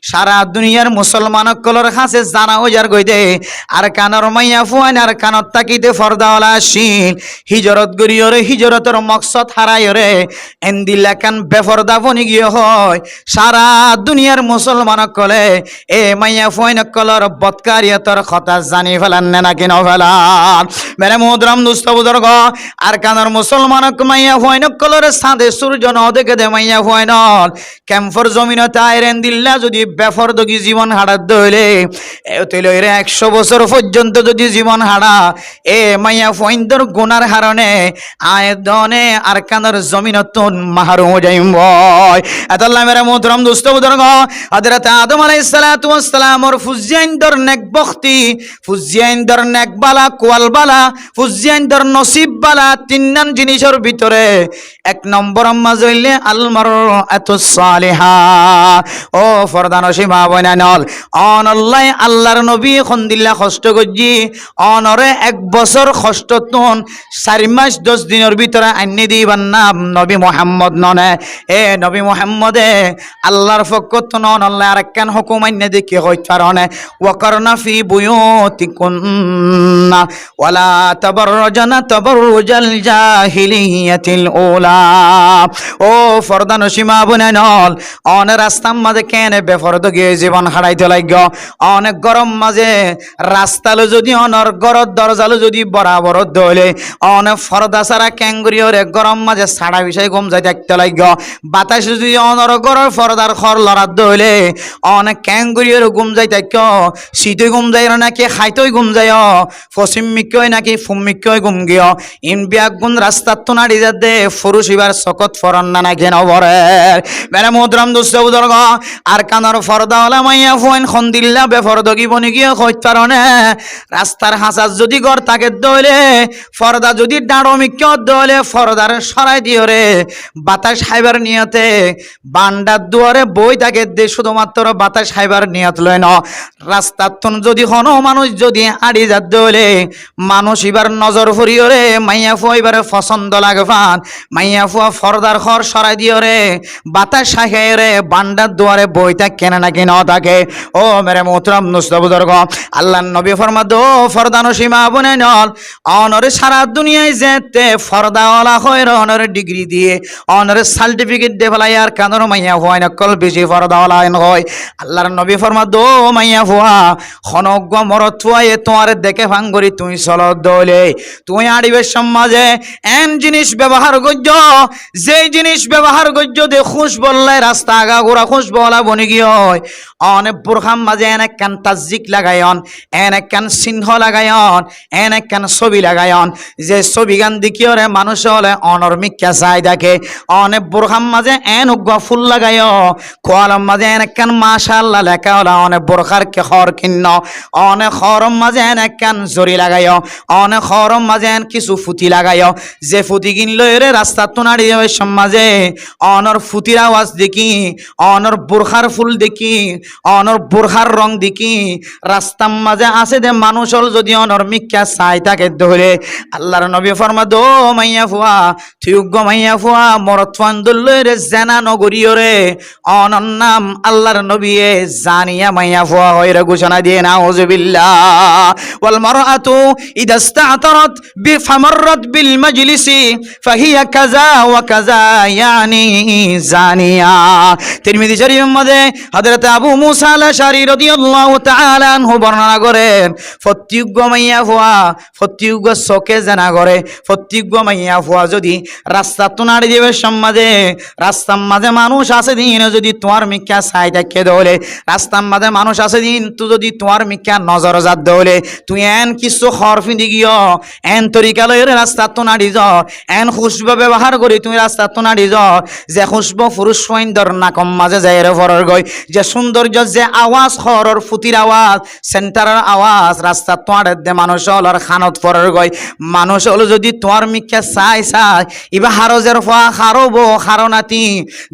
সারা দুনিয়ার মুসলমান কলর কাছে জানা হইয়ার গইতে আর কানর মাইয়া ফুয়াইন আর কানত তাকিতে ফরদাওয়ালা আসিল হিজরত গরিও রে হিজরতের মকসদ হারাই রে এন্দিলা কান বেফরদা ফনি গিয়ে হয় সারা দুনিয়ার মুসলমান কলে এ মাইয়া ফুয়াইন কলর বৎকারিয়তর কথা জানি ফেলান নাকি ন ফেলান। মেরে মোহতরম দুস্ত বুজুর্গ আর কানর মুসলমান মাইয়া ফুয়াইন কলর সাদে সূর্য ন দেখে দে মাইয়া ফুয়াইন ক্যাম্পর জমিনতে আইরেন দিল্লা যদি বেফরদগি জীবন হারাত দইলে তৈলে 100 বছর পর্যন্ত যদি জীবন হারা এ মাইয়া ফুয়াইন্দর গুনার হারণে আয় দনে আর কানর জমিনতুন মাহরুম যাইম বয়। আল্লাহ মেরে মোহতরম দুস্ত বুজুর্গ হযরত আদম আলাইহিস সালাতু ওয়াস সালামর ফুজিয়াইন্দর নেক বখতি ফুজিয়াইন্দর নেক বালা কোয়াল বালা ফুজিয়াইন্দর নসিব বালা তিনজন জিনিসের ভিতরে এক নম্বর মাঝে হইলে আল মারআতুস সালিহা। ও ফরদান সীমা বনানল অনল্লাই আল্লাহর নবী খন্দিল্লা কষ্ট করজি অনরে 1 বছর কষ্ট তুন 4 মাস 10 দিনের ভিতরে আইনি দিবার নাম নবী মুহাম্মদ ননে এ নবী মুহাম্মদে আল্লাহর পক্ষ তুন অনল্লাই আর কেন হুকুম আইনি দেখি হইত পারনে ওয়াকরনা ফি বুয়ুতিকুন্না ওয়ালা তাবাররাজনা তাবাররুজাল জাহিলিয়াতিল উলা। ও ফরদান সীমা বনানল অনে রাস্তার মাঝে কেনে বেফরদ গিয়ে জীবন হারাইতে লাগ অনেক গরম মাঝে রাস্তালো যদি অনর গরর দরজালো যদি বরাবর দলে অনেক ফরদা সারা ক্যাঙ্গুরিওরে গরম মাঝে সাড়া বিষয় ঘুম যাই দেখতে লাগ বাতাস যদি অনর গরর ফরদার খর লড়ার দলে অনেক ক্যাঙ্গুরিওর ঘুম যাই দেখ শীতই ঘুম যাই নাকি খাইতই ঘুম যায় পশ্চিম মিকই নাকি ফুমিকই ঘুম গিয়ে ইন বিয়াক গুণ রাস্তার তো নাড়ি যা দে ফুরুষ ইবার সকত ফরন না নাকি নবরে। মেরে মোহতরম দুস্ত বুজুর্গ আর কানার ফরদাওয়ালা মাইয়া ফুয়াইন খন্দিল্লা বেফরদগি বনি গিয়ে কইতে পারনে রাস্তার হাসার যদি ঘর তাকে দইলে ফরদা যদি ডাঁড়ো মিক্য দইলে ফরদার সরাই দিও রে বাতাস খাইবার নিয়তে বান্ডার দুয়ারে বই তাকে দে শুধুমাত্র বাতাস খাইবার নিয়ত লয় ন রাস্তার তুন যদি কোনো মানুষ যদি আড়ি যা দইলে মানুষ এবার নজর ফুরিও রে মাইয়া ফুয়া এবারে পছন্দ লাগে ফান মাইয়া ফুয়া ফরদার খর সরাই দিও রে বাতাস খাই রে বান্ডার দুয়ারে বইটা কেনে নাকি ন থাকে। ও মেরে মোহতরম নুসত বুজুর্গ আল্লাহ নবী ফরমা দো ফরদানো সীমা বনে নল অনরে সারা দুনিয়ায় যেতে ফরদাওয়ালা হয়ে অনরে অনারে ডিগ্রি দিয়ে অনারে সার্টিফিকেট দে ফেলাই আর কানর মাইয়া ফুয়া নকল বেশি ফরদাওয়ালাইন হয় আল্লাহর নবী ফরমা দো মাইয়া ফুয়া খনজ্ঞ মরত ফুয়ায়ে তোমার দেখে ভাঙ্গরি তুই চল দলে তুই আড়িবের সমাজে এন জিনিস ব্যবহার করছ যেই জিনিস ব্যবহার করছ দে খুশ বললে রাস্তা আগা গোড়া খুশ বলা বনি গিয়ে হয় অনেক বোরখাম মাঝে এনে কান তাজিক লাগায়ন এনে কান চিহ্ন লাগায়ন এনে কান ছবি লাগায়ন যে ছবি গান দেখিওরে মানুষ হলে অনর মিক্কা চাই দেখে অনেক বোরখাম মাঝে এন উগ্র ফুল লাগায় কোয়ালম মাঝে এনে কান মাশাআল্লাহ লেখা হলা অনেক বোরখার কে খর কিন্ন অনেক খরম মাঝে এনে কান জরি লাগায় অনেক খরম মাঝে এন কিছু ফুটি লাগায় যে ফুটি কিনলো এরে রাস্তা তো নাড়ি যাবে সমাজে অনর ফুটির আওয়াজ দেখি অনর বোরখার ফুল দেখি অনর বোরখার রং দেখি রাস্তার মাঝে আছে দে মানুষ হল যদি অনর মিক্কা চাই থাকে ধরে আল্লাহর নবী ফরমা দো মাইয়া ফুয়া থিউগ্য মাইয়া ফুয়া মরত ফান্দুল্লরে জেনা নগরীয় রে অনর নাম আল্লাহর নবী জানিয়া মাইয়া ফুয়া হইরে ঘোষণা দিয়ে নাউযুবিল্লাহ ওয়াল মারআতু ইদা ইসতাতারাত বিফামাররাত বিল মাজলিসি ফাহিয়া কাযা ওয়া কাযা ইয়ানি জানিয়া তিরমিজি শরীফের মধ্যে হযরত আবু মুসা আল-আশআরী রাদিয়াল্লাহু তাআলা আনহু বর্ণনা করেন ফতিজ্ঞ মাইয়া ফুয়া ফতিজ্ঞ চোখে জানা করে ফতিজ্ঞ মাইয়া ফুয়া যদি রাস্তা তোনাড়ি দেবে সমাজে রাস্তার মাঝে মানুষ আছে দিন যদি তোমার মিক্কা চাই থাকে দলে রাস্তার মাঝে মানুষ আছে দিন তুই যদি তোমার মিক্কা নজর জাত দলে তুই এন কিছু খরফি দি গিয়ে এন তরিকা লয়ের রাস্তা তোনাড়ি য এন খুশব ব্যবহার করি তুমি রাস্তা তোনাড়ি য যে খুশব পুরুষ সৈন্দর নাকম মাঝে যায় রে ফরর গই যে সৌন্দর্য যে আওয়াজ খরর ফুতির আওয়াজ সেন্টারের আওয়াজ রাস্তা তোমার দে মানুষ হলর খানত ফরর গই মানুষ হলো যদি তোমার মিক্কা চাই চাই ইবা হারজের ফা খারব খারনাতি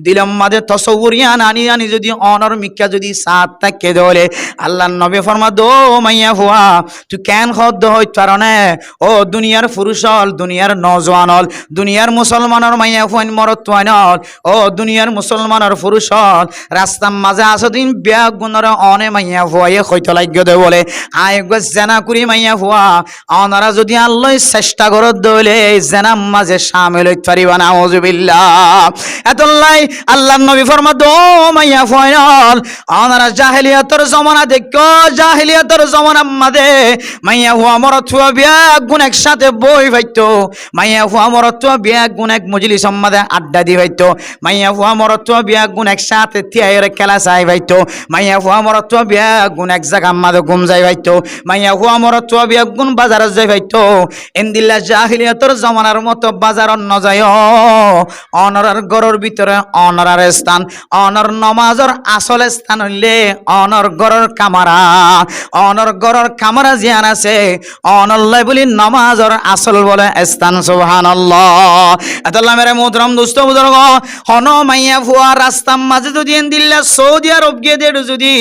দিলম মাঝে তসউরিয়ান আনি আনি যদি অনর মিক্কা যদি সাত থাকে দলে আল্লাহর নবী ফরমা দো মাইয়া ফুয়া তুই কেন খদ্দ হইত পারনে ও দুনিয়ার পুরুষ হল দুনিয়ার নজওয়ান হল দুনিয়ার মুসলমানের মাইয়া ফুয়ান মরত তুয়ান হল ও দুনিয়ার মুসলমানের পুরুষ হল রাস্তার মাঝে আসো দিন ব্যাগ গুণর অনে মাইয়া ফুয়াইয়ে হইত লাগবে দে বলে আয় জেনা করি মাইয়া ফুয়া অনারা যদি আল্লাহ চেষ্টা করত দলে জেনাম মাঝে শামিল হইতে পারিবা নাউযুবিল্লাহ এতলাই আল্লাহর নবী ফরমা দো মাইয়া ফুয়াইল অনারা জাহেলিয়াতের জমানা দেখো জাহেলিয়াতের জমানা মাঝে মাইয়া ফুয়া মরত ফুয়া ব্যাগ গুণ একসাথে বই ভাইতো মাইয়া ফুয়া মরত ফুয়া ব্যাগ গুণ এক মজলিস মাঝে আড্ডা দি ভাইতো মাইয়া ফুয়া মরত ফুয়া ব্যাগ গুণ একসাথে তিয়াইয়ের খেলা চাই ভাইতো মাইয়া ফুয়া মরত ফুয়া ব্যাগ গুণ এক জায়গা মাঝে ঘুম যাই ভাইতো মাইয়া ফুয়া মরত ফুয়া ব্যাগ গুণ বাজারে যাই ভাইতো এন্দিল্লা জাহিলিয়াতের জমানার মতো বাজার ন যায় অনরার ঘরের ভিতরে অনরার স্থান অনর নমাজর আসল স্থান হইলে অনর ঘরের কামারা অনর ঘরের কামারা জিয়ান আছে অনল্লাই বলি নমাজর আসল বলে স্থান সুবহানাল্লাহ এতলা মেরে মোহতরম দোস্ত বুজুর্গ হন মাইয়া ফুয়া রাস্তার মাঝে যদি এন্দিল্লা সৌদি আরব গিয়ে দেড় যদি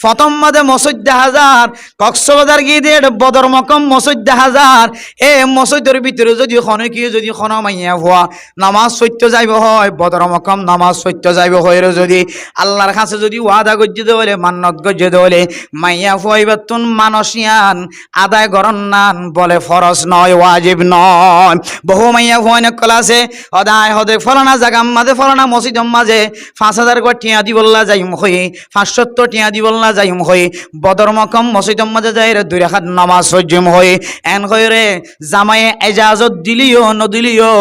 প্রথম মাঝে মসজিদ হাজার কক্সবাজার গিয়ে দেড় বদর মকম মসজিদ হাজার এ মসজিদের ভিতরে যদি খনকিয়ে যদি খন মাইয়া ফুয়া নামাজ সত্য যাইব হয় বদর মকম নামাজ সত্য যাইব হয় যদি আল্লাহর কাছে যদি ওয়াদা গজ্জে দেওয়ালে মান্নত গজ্জে দেওয়ালে মাইয়া ফুয়া এবার তুন মানসিয়ান আদায় গরন নান বলে ফরজ নয় ওয়াজিব নয় বহু মাইয়া ফুয়া নকল আছে অদায় হদে ফলানা জাগাম মাঝে ফলানা মসজিদ মাঝে 5,000 করে টিয়া দি বললা যাইম হই 570 টিয়া দি বললা যাইম হই বদর মকম মসজিদ মাঝে যাই রে 2 রাকাত নামাজ সজ্জম হই এন হই রে জামায়ে এজাজত দিলিও নদিলিও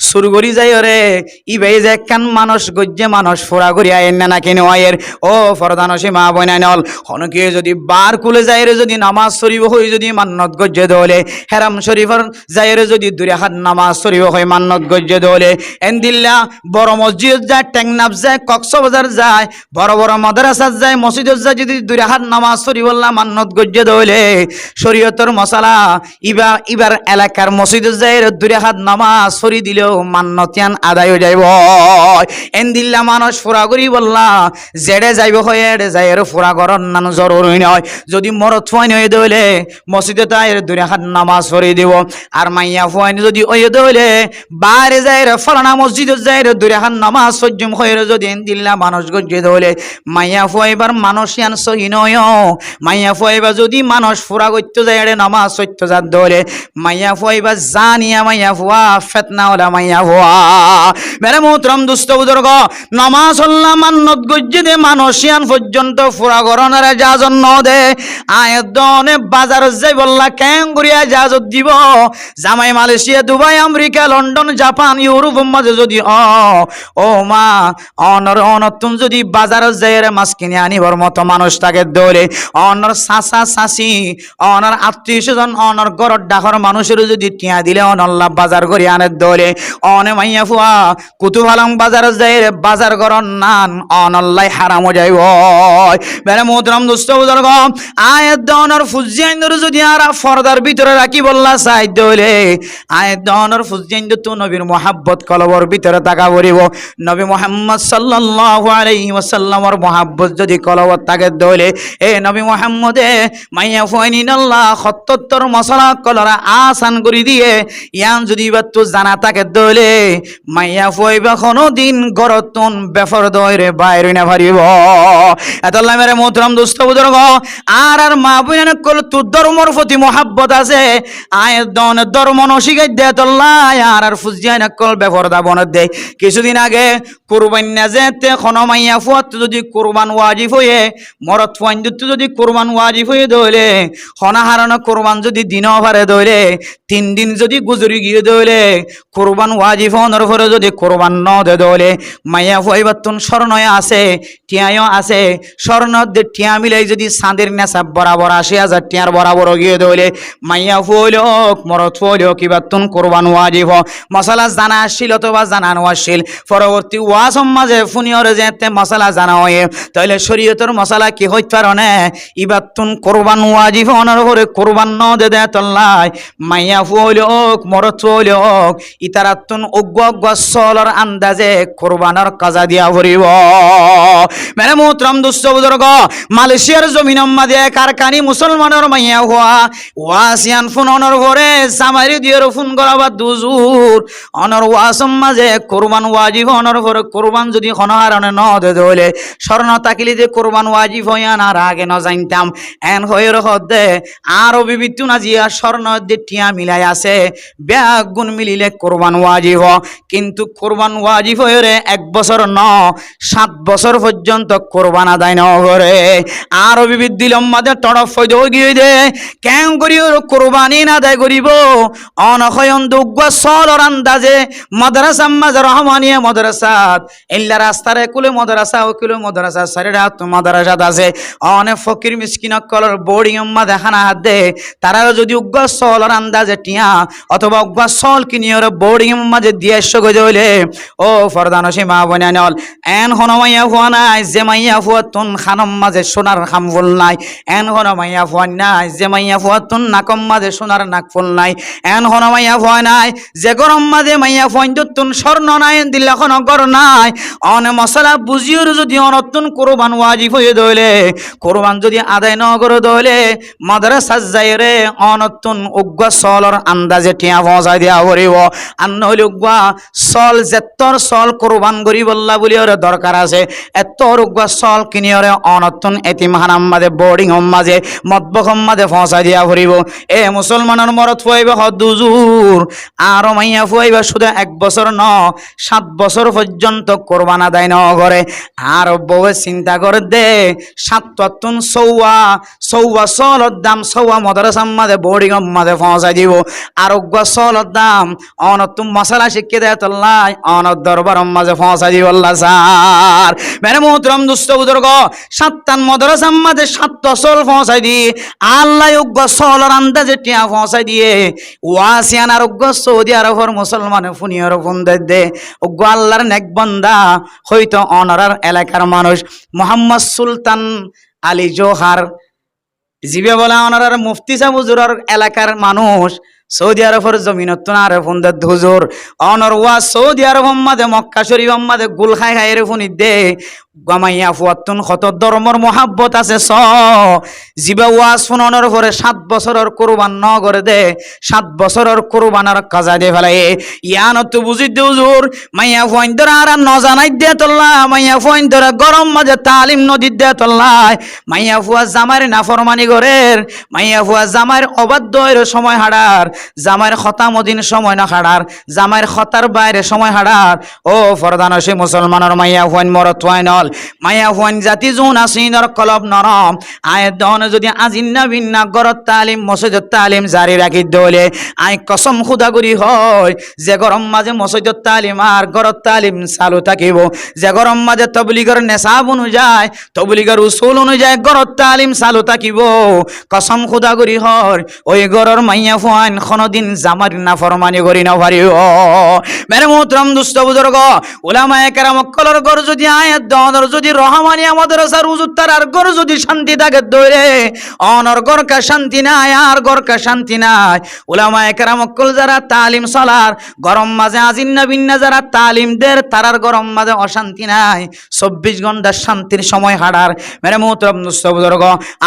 সুরগরি যাই রে ইবে যে কান মানুষ গজ্জে মানুষ ফোরা করি আইন না কিনে আয়ের ও ফরদানসি মা বইনাইনল হনকে যদি বার কুলে যাই রে যদি নামাজ শরীফ হই যদি মান্নত গজ্জে দলে হেরাম শরীফর যাই রে যদি 2 রাকাত নামাজ শরীফ হই মান্নত গজ্জে দলে এন্দিল্লা বড় মসজিদ যায় টেকনাফ যায় কক্সবাজার যায় বড় বড় মাদ্রাসা যায় মসজিদ যায় যদি 2 রাকাত নামাজ শরীফ আল্লাহ মান্নত গজ্জে দলে শরীয়তের মশালা ইবার এলাকার মসজিদ যায় 2 রাকাত নামাজ শরীফ দিলেও মান্নতিয়ান আদায় হয়ে যাইব এন্দিল্লা মানুষ ফোরা করি বললা জেডে যাইব হয় এডে যাই আর ফোরা করার নান জরুরি নয় যদি মরত ফুয়াইন হয়ে দইলে মসজিদে তাই 2 রাকাত নামাজ পড়ি দিব আর মাইয়া ফুয়াইন যদি হয়ে দইলে বাইরে যাই রে ফলানা মসজিদে যাই রে 2 রাকাত নামাজ সজ্জম হয়ে যদি এন্দিল্লা মানুষ গজ্জে দইলে মাইয়া ফুয়াইবার মানুষিয়ান সহি নয় মাইয়া ফুয়াইবা যদি মানুষ ফোরা করতে যায় রে নামাজ সত্য যাত দইলে মাইয়া ফুয়াইবা জানিয়া মাইয়া ফুয়া ফিতনা ওলা মাইয়া ভুয়া মেরে মোহতরম দুস্থ বুজুর্গ নামাজ আল্লাহ মান্নত গজ্জি দে মানসিয়ান পর্যন্ত ফুরা গরনের জাজন ন দে আয়দনে বাজার যাই বললা কেন করিয়া জাজত দিব জামাই Malaysia Dubai America London Japan Europe মাঝে যদি ও মা অনর অনতুন যদি বাজার যাই মাছ কিনে আনিবর মতো মানুষ তাকে দৌড়ে অনর চাচা চাচি অনর আত্মীয় স্বজন অনর গরর ডাকর মানুষের যদি টিয়া দিলে অনল্লা বাজার করি আনে দৌড়ে অনে মাইয়া ফুয়া কুতুভালাম বাজার যাই বাজার গরর নান অনল্লাই হারাম যাইব বেড়ে মোহতরম দুস্থ বুজুর্গ আয়ের দনর ফুজিয়াইন্দর যদি আর ফরদার ভিতরে রাখি বললা চাই দৌড়ে আয়ের দনর ফুজিয়াইন্দ তো নবীর মোহাব্বত কলবর ভিতরে তাকা পড়িব নবী মুহাম্মদ সাল্লাল্লাহু আলাইহি ওয়াসাল্লামর মোহাব্বত যদি কলবর তাকে দৌড়ে এ নবী মুহাম্মদে মাইয়া ফুয়াইনিন আল্লাহ ৭৭ মশলা কলরা আসান করে দিয়ে ইয়ান যদি বাত্তু জানা তাকে দৌড়ে মাইয়া ফুয়াইবা কোনো দিন গরতন বেফর দইরে বাইরে না পারিব এতল্লা মেরে মোহতরম দুস্থ বুজুর্গ আর মা বুঝেন কল তোর ধর্মর প্রতি মোহাব্বত আছে আয়ের দন ধর্ম নশিকাই দে তল্লাই আর ফুজিয়াই না কল বেফর দাবন দে কিছুদিন আগে কুরবান না যেতে কোনো মাইয়া ফুয়াত যদি কুরবান ওয়াজিব হয়ে মরত ফুয়াইন্দুত যদি কুরবান ওয়াজিব হয়ে দইলে হনা হারানো কুরবান যদি দিন ভারে দইলে 3 দিন যদি গুজরি গিয়ে দইলে কুরবান ওয়াজিব হনর পরে যদি কুরবান ন দে দইলে মাইয়া ফুয়াইবাতুন স্বর্ণয় আছে টিয়াও আছে স্বর্ণ দে টিয়া মিলাই যদি চাঁদের নেশা বরাবর ৮০,০০০ টিয়ার বরাবর গিয়ে দইলে মাইয়া ফুয়লোক মরত ফুয়লো কিবাতুন কুরবান ওয়াজিব মশলা জানা আসছিল অথবা জানানো আসছিল পরবর্তী ওয়াজম মাঝে ফুনিয়রে যেতে মশলা জানা হয়ে তাইলে শরীয়তের মশলা কি হইতে পারে না ইবাতুন কুরবান ওয়াজিব অনার পরে কুরবান ন দে দে তল্লাই মাইয়া ফুয়লোক মরত ফুয়লোক ইতারাতুন অজ্ঞ সলর আন্দাজে কুরবানের কাজা দিয়া ভরিব মেরে মোহতরম দুস্থ বুজুর্গ মালয়েশিয়ার জমিন মাঝে কারখানি মুসলমানের মাইয়া হওয়া ওয়াসিয়ান ফোন অনর ভরে সামারি দিয়ের ফোন করাবা দুজুর অনর ওয়াসম মাঝে কোরবান ওয়াজিব অনর ভরে কোরবান যদি হনহারণে ন দে দইলে স্বর্ণ তাকিলি যে কোরবান ওয়াজিব হইয়া না আগে ন জানতাম এন হয়ে দে আরো বিবিধ না জিয়া স্বর্ণ যে টিয়া মিলাই আছে ব্যাগ গুণ মিলিলে কোরবান ওয়াজিব কিন্তু কোরবান ওয়াজিব হয়ে রে 1 বছর ন 7 বছর পর্যন্ত কোরবান আদায় ন করে আরো বিবিধ দিলম মাঝে তড়ফ গিয়ে দে কেন করি কোরবানি না আদায় করিব অনখয়ন দুগ্গ সলর আন্দাজে মাদ্রাসা মাঝে রহমানিয়া মাদ্রাসাত ইল্লা রাস্তারে কুলে মাদ্রাসা ও কুলে মাদ্রাসা সারে রাত মাদ্রাসাত আছে অনেক ফকির মিসকিন কলর বোর্ডিং মা দেখানা হাত দে তারা যদি উগ্গ সলর আন্দাজে টিয়া অথবা উগ্গ সল কিনিয়র বোর্ডিং মাঝে দিয়ে গো জইলে ও ফরদানসি মা বনানল এন হনমাইয়া হুয়া নাই যে মাইয়া হুয়া তুন খানম মাঝে সোনার খামফুল নাই এন হনমাইয়া হুয়া নাই যে মাইয়া হুয়া তুন নাকম মাঝে সোনার নাকফুল নাই এন হনমাইয়া হুয়া নাই যে গরম মাঝে মাইয়া ফুয়াইন্দুন স্বর্ণ নাই দিল্লা খন গর নাই অনে মশলা বুঝিওর যদি অনতুন কোরবান ওয়াজিব হয়ে দইলে কোরবান যদি আদায় ন করে দইলে মাদ্রাসা যাই রে অনতুন উগ্গ সলর আন্দাজে টিয়া পৌঁছাই দিয়া পড়িব আর নইলে উগ্গ সল যেতর সল কোরবান করি বললা বলি ওরে দরকার আছে এত উগ্গ সল কিনি ওরে অনতুন এতিমখানাম মাঝে বোর্ডিং মাঝে মতবকম মাঝে পৌঁছাই দিয়া পড়িব এ মুসলমানের মরত ফুয়াইব দুজুর আর মাইয়া ফুয়াইব শুধু 1 বছর ন 7 বছর পর্যন্ত কোরবান আদায় ন করে আর বউয়ে চিন্তা করে দে ৭ সৌয়া সলর দাম সৌয়া মাদ্রাসার মাঝে বোর্ডিং মাঝে পৌঁছাই দিব আর সলর দাম অনতুম মশলা শিখিয়ে দেয় তল্লাই অনত দরবার মাঝে পৌঁছাই দিব আল্লাহ স্যার মেরে মোহতরম দুস্থ বুজুর্গ 7 মাদ্রাসার মাঝে 7 সল পৌঁছাই দি আল্লাহ সলর আন্দাজে টিয়া পৌঁছাই দিয়ে ওয়াসিয়ান আর সৌদি আরবের মুসলমানে ফুনিয়র ফোন দে ওগো আল্লাহর নেক বান্দা হয়তো অনারার এলাকার মানুষ মোহাম্মদ সুলতান আলী জোহার জিবে বলে অনারার মুফতি সাহেব হুজুরের এলাকার মানুষ সৌদি আরবের জমিনত না আরে ফোন দে হুজুর অনর ওয়া সৌদি আরব মাঝে মক্কা শরীফ মাঝে গুল খাই খাই রে ফোন দে গামাইয়া ফুয়াতুন কত ধর্মর মহাব্বত আছে জিবা ওয়াজ শুনানোর পরে 7 বছরের কুরবান ন করে দে 7 বছরের কুরবানার কাজা দে ফেলাই ইয়ান তো বুঝি দে হুজুর মাইয়া ফুয়াইন্দর আর ন জানাই দে তোল্লা মাইয়া ফুয়াইন্দর গরম মাঝে তালিম নদী দে তোল্লা মাইয়া ফুয়া জামার নাফরমানি করের মাইয়া ফুয়া জামার অবাধ্যের সময় হাড়ার জামার খতামদিন সময় না হাড়ার জামার খতার বাইরে সময় হাড়ার ও ফরদানসী মুসলমানের মাইয়া ফুয়াইন মরত ওয়াইনল মাইয়া ফুয়াইন জাতি জুন আসিনর কলব নরম আয় দন যদি আজিন্না বিন্না গরত তালিম মসজিদত তালিম জারি রাখি দলে আই কসম খুদা করি হয় যে গরম মাঝে মসজিদত তালিম আর গরত তালিম চালু থাকিব যে গরম মাঝে তবলিগর নেশাব অনুযায়ী তবলিগর উসুল অনুযায়ী গরত তালিম চালু থাকিব কসম খুদা করি হয় ওই গরর মাইয়া ফুয়াইন কোনদিন জামার নাফরমানি করি না পারিব মেরে মোহতরম দুস্থ বুজুর্গ উলামায়ে কেরাম কলর গর যদি আয়াত দনর যদি রহমানি আমাদের সার হুজুর তার আর গর যদি শান্তি থাকে দইরে অনর গর কা শান্তি নাই আর গর কা শান্তি নাই উলামায়ে কেরাম কল যারা তালিম সলার গরম মাঝে আজিন্না বিন্না যারা তালিম দের তারার গরম মাঝে অশান্তি নাই 24 ঘন্টা শান্তির সময় হাড়ার মেরে মোহতরম দুস্থ বুজুর্গ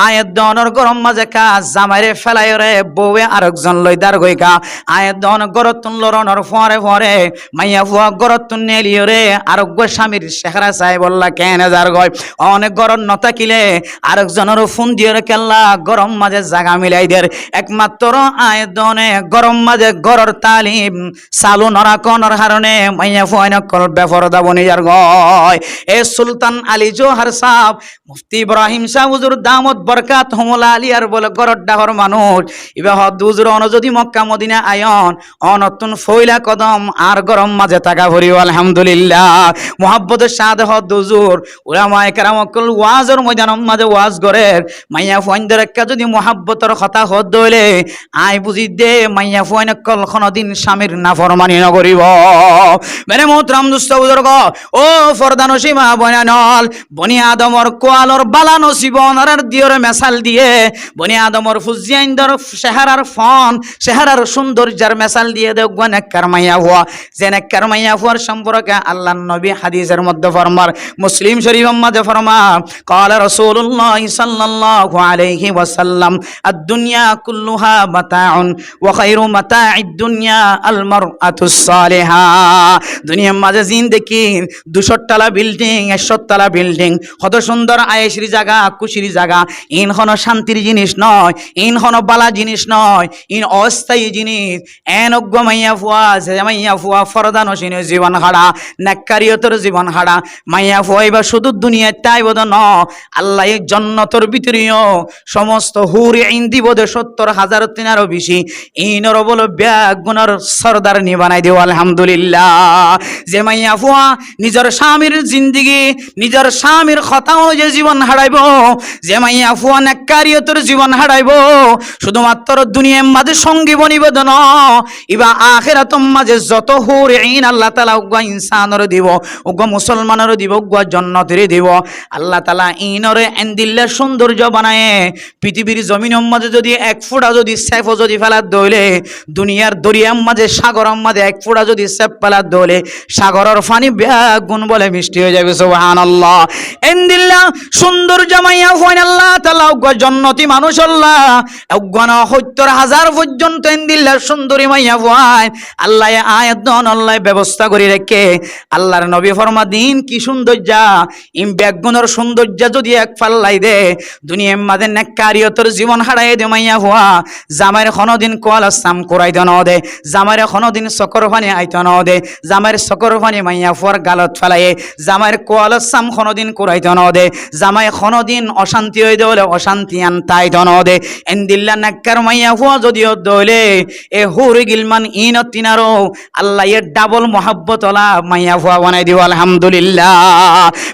আয়াত দনর গরম মাঝে কাজ জামাইরে ফেলাই রে বউয়ে আরেকজন লইদার গইকা আয়াত দন গরতুন লরনর ফরে ফরে মাইয়া ফুয়া গরতুন নেলিও রে আরোগ্য স্বামীর শেখরা সাহেব বললা কেন যার গয় অনেক গরম নতাকিলে আরেকজনের ফোন দিয়ে রে কেল্লা গরম মাঝে জায়গা মিলাই দের একমাত্র আয়াত দনে গরম মাঝে গরর তালিম চালু নরা কনর হারণে মাইয়া ফুয়া নকল বেফরদা বনি যার গয় এ সুলতান আলী জোহার সাহেব মুফতি ইব্রাহিম শাহ হুজুর দামত বরকাত হুমুল আলিয়ার বলে গরর ডাহর মানুষ ইবা হদ হুজুর অন যদি মক্কা মদিনা আয়ন অনতুন ফইলা কদম আর গরম মাঝে টাকা ভরিও আলহামদুলিল্লাহ মুহাব্বতের সাথে হদ হুজুর উলামায়ে কেরাম কল ওয়াজের ময়দানের মাঝে ওয়াজ করে মাইয়া ফুয়াইনদের একটা যদি মুহাব্বতের কথা হদ দইলে আই বুঝি দে মাইয়া ফুয়াইন কল কোনদিন স্বামীর নাফরমানি নকরিব মেরে মোহতরম দুস্থ বুজুর্গ ও ফরদানসী মা বনানল বনি আদমর কোয়ালর বালা নসিব অনার দিয়র মেসাল দিয়ে বনি আদমর ফুজিয়াইন্দর চেহারার ফন চেহারার সৌন্দর্যের মেসাল দিয়ে দেখব নেককার মাইয়া হুয়া যে নেককার মাইয়া হুয়ার সম্পর্কে আল্লাহর নবী হাদিসের মধ্যে ফরমার মুসলিম শরীফের মধ্যে ফরমার قال رسول الله صلى الله عليه وسلم الدنيا كلها متاع وخير متاع الدنيا المرأة الصالحة দুনিয়ার মাঝে জিন্দেগি 200 তলা বিল্ডিং 100 তলা বিল্ডিং কত সুন্দর আয়েশরি জায়গা খুশির জায়গা ইন কোনো শান্তির জিনিস নয় ইন কোনো বালা জিনিস নয় ইন অস্থায়ী জিনিস এন অজ্ঞ মাইয়া ফুয়া যে মাইয়া ফুয়া ফরদানসীন জীবন হারা নেককারিয়তর জীবন হারা মাইয়া ফুয়া এবার শুধু দুনিয়ায় তাই বোধ ন আল্লাহ জান্নাতের ভিতরেও সমস্ত হুর ইন দিব 70,000 তিনারও বেশি ইনর বল ব্যাগ গুণর সরদার নি বানাই দিও আলহামদুলিল্লাহ যে মাইয়া ফুয়া নিজের স্বামীর জিন্দেগি নিজের স্বামীর কথা অনুযায়ী জীবন হারাইব যে মাইয়া ফুয়া নেককারিয়তর জীবন হারাইব শুধুমাত্র দুনিয়ার মাঝে সঙ্গী বনিবেদন ইবা আখিরাতের মাঝে যত হুর ইন আল্লাহ তাআলা উগ্র ইনসানরে দিব উগ্র মুসলমানরে দিব উগ্র জান্নাতেরে দিব আল্লাহ তাআলা ইনরে এন্দিল্লা সৌন্দর্য বানায় পৃথিবীর জমিনের মাঝে যদি এক ফুটা যদি সেফ যদি ফেলার দইলে দুনিয়ার দরিয়ার মাঝে সাগরের মাঝে এক ফুটা যদি সেফ ফেলার দইলে সাগরের পানি গুণ বলে মিষ্টি হয়ে যাবে সুবহানাল্লাহ এন্দিল্লা সৌন্দর্য মাইয়া ফুয়াইন আল্লাহ তাআলা উগ্র জান্নাতি মানুষ আল্লাহ উগ্র 70,000 পর্যন্ত এন্দিল্লা সুন্দরী মাইয়া ফুয়াইন আল্লাহ আয়াত দন আল্লাহ ব্যবস্থা করে রেখে আল্লাহর নবী ফরমা দিন কি সৌন্দর্য ইম ব্যাগুণের সৌন্দর্য যদি এক পাল্লাই দে দুনিয়ার মাঝে নেককারিয়তর জীবন হারাই দে মাইয়া ফুয়া জামাইর কোনদিন কোয়াল সাম করাই দেন দে জামাইর কোনদিন সকর পানি আইত ন দে জামাইর সকর পানি মাইয়া ফুয়ার গালত ফেলাইয়ে জামাইর কোয়াল সাম কোনদিন করাই দেন দে জামাই কোনদিন অশান্তি হয়ে দেলে অশান্তি আন তাই দেন দে এন্দিল্লা নেককার মাইয়া ফুয়া যদিও দলে এ হুরি গিলমান ইন তিনারো আল্লাহ এর ডাবল মোহাব্বত ওলা মাইয়া ফুয়া বানাই দিও আলহামদুলিল্লাহ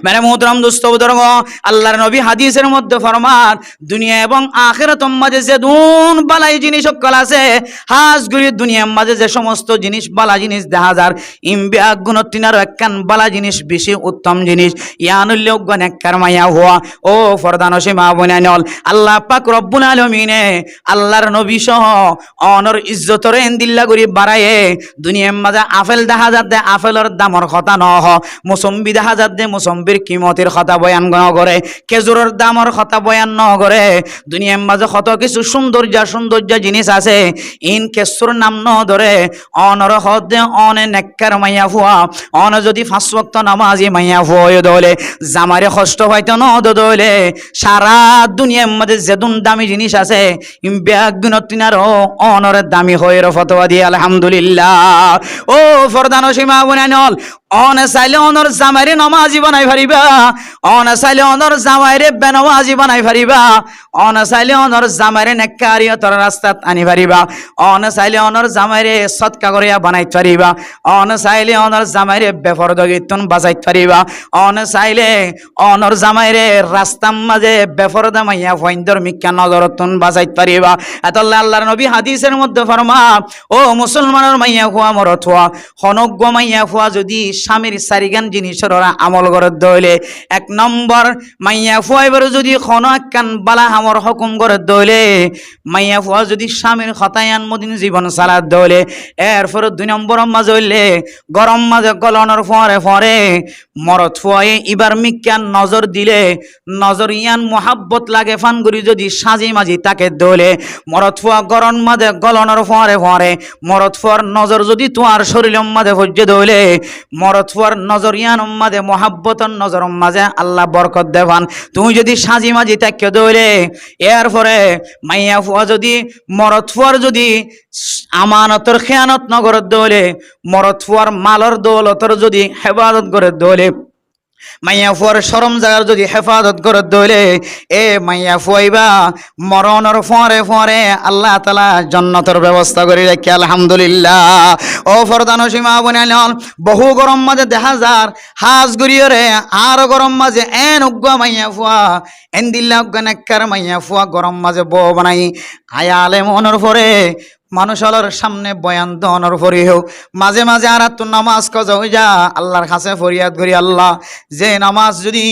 মানে মোহতরম দোস্ত বুজুর্গ আল্লাহর নবী হাদিসের মধ্যে ফরমান দুনিয়া এবং আখিরাতের মাঝে যে দুন বালাই জিনিস সকল আছে হাজগুড়ি দুনিয়ার মাঝে যে সমস্ত জিনিস বালা জিনিস দেখা যার ইমবিয়াক গুণ তিনারো একখান বালা জিনিস বেশি উত্তম জিনিস ইয়ানুল্য নেককার মাইয়া হুয়া ও ফরদানসী মা বোনানল আল্লাহ পাক রব্বুল আলামিনে আল্লাহর নবী সহ অনর ইজ্জতর এন্দিল্লা করি বাড়ায়ে দুনিয়ার মাঝে আপেল দেখা যাতে আপেলের দামর কথা নহ মুসম্বি দেখা যাতে মৌসম্বির কিমতের কথা বয়ান নগরে, খেজুরের দামর কথা বয়ান নগরে। দুনিয়ার মাঝে কত কিছু সৌন্দর্য জিনিস আছে, ইন কেসুর নাম ন ধরে অনর হদে অনে নেককার মাইয়া ফুয়া, অন যদি 5 ওয়াক্ত নামাজি মাইয়া ফুয়া দলে জামারে কষ্ট হয়তো ন দলে। সারা দুনিয়ার মাঝে যেদুন দামি জিনিস আছে ব্যাগুনতিনারও অনর দামি হয়ে ফতোয়া দিয়ে আলহামদুলিল্লাহ। ও ফরদান সীমা বুনাইনল অন চাইলে অনর জামাইরে নমাজি বানাই পারিবা, অন চাইলে অনর জামাইরে বেনমাজি বানাই পারিবা, অন চাইলে অনর জামাইরে নেককারিয়তর রাস্তাত আনি পারিবা, অন চাইলে অনর জামাইরে সৎকা করিয়া বানাইতে পারিবা, অন চাইলে অনর জামাইরে বেফরদগিতুন বাজাইতে পারিবা, অন চাইলে অনর জামাইরে রাস্তার মাঝে বেফরদা মাইয়া ফইন্দর মিক্কা নজরতুন বাজাইতে পারিবা। এতল্লা আল্লাহর নবী হাদিসের মধ্যে ফরমা, ও মুসলমানের মাইয়া ফুয়া মরত হওয়া হনজ্ঞ মাইয়া ফুয়া যদি স্বামীর সারিগান জিনিসের ওরা আমল করে দইলে, 1 নম্বর মাইয়া ফুয়া এবার যদি খন কান বালা হামর হুকুম করে দইলে, মাইয়া ফুয়া যদি স্বামীর খতায়ান মদিন জীবন চালাত দইলে, এরপরে 2 নম্বর মাঝে হইলে গরম মাঝে গলনের ফরে ফরে মরত ফুয়ায়ে ইবার মিক্কান নজর দিলে, নজর ইয়ান মোহাব্বত লাগে ফানগুড়ি যদি সাজি মাজি তাকে দইলে, মরত ফুয়া গরম মাঝে গলনের ফরে ফরে মরত ফুয়ার নজর যদি তোমার শরীরের মাঝে ভজ্জে দইলে, মরত ফুয়ার নজর ইয়ান মাঝে মোহাব্বতর নজর মাঝে আল্লাহ বরকত দেবান। তুমি যদি সাজি মাজি তাকে দইলে, এরপরে মাইয়া ফুয়া যদি মরত ফুয়ার যদি আমানতর খেয়ানত নগর দইলে, মরত ফুয়ার মালর দৌলতর যদি হেফাজত করে দইলে, মাইয়া ফুয়ার শরম জাগার যদি হেফাজত করে দইলে, এ মাইয়া ফুয়াইবা মরণর ফরে ফরে আল্লাহ তাআলা জান্নাতের ব্যবস্থা করে রাখি আলহামদুলিল্লাহ। ও ফরদান সীমা বনাইল বহু গরম মাঝে দেখা যার হাজ গরিয়রে আর গরম মাঝে এন উগ্গা মাইয়া ফুয়া এন দিল্লা উগ্গা নেককার মাইয়া ফুয়া গরম মাঝে বউ বানাই আয়ালে মনর ফরে মানুষের সামনে বয়ান দনর ফরি হোক মাঝে মাঝে আর তো নামাজ কজ হয়ে যা আল্লাহর কাছে ফরিয়াদ করি, আল্লাহ যে নামাজ যদি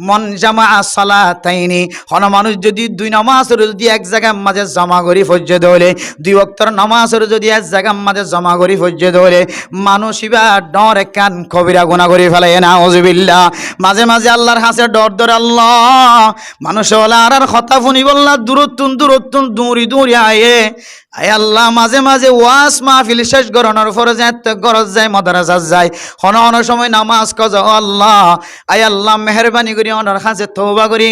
মন জামা সালাতাইনি হন মানুষ যদি 2 নামাজের যদি এক জায়গার মাঝে জমা করি ফজ্জে দলে, 2 ওয়াক্তের নামাজের যদি এক জায়গার মাঝে জমা করি ফজ্জে দলে, মানুষ ইবা ডর কান কবিরা গুনাহ করি ফেলে না ওযুবিল্লাহ। মাঝে মাঝে আল্লাহর কাছে ডর ধরে আল্লাহ মানুষ ওলা আর কথা শুনি বললা দূরত্তুন দূরি আয়ে আয় আল্লাহ মাঝে মাঝে ওয়াজ মাহফিল শেষ গরনের পরে যেতে গরজ যায় মাদ্রাসা যায় হন অনেক সময় নামাজ কজ আল্লাহ আয় আল্লাহ মেহরবানি করি ওনার কাছে তওবা করি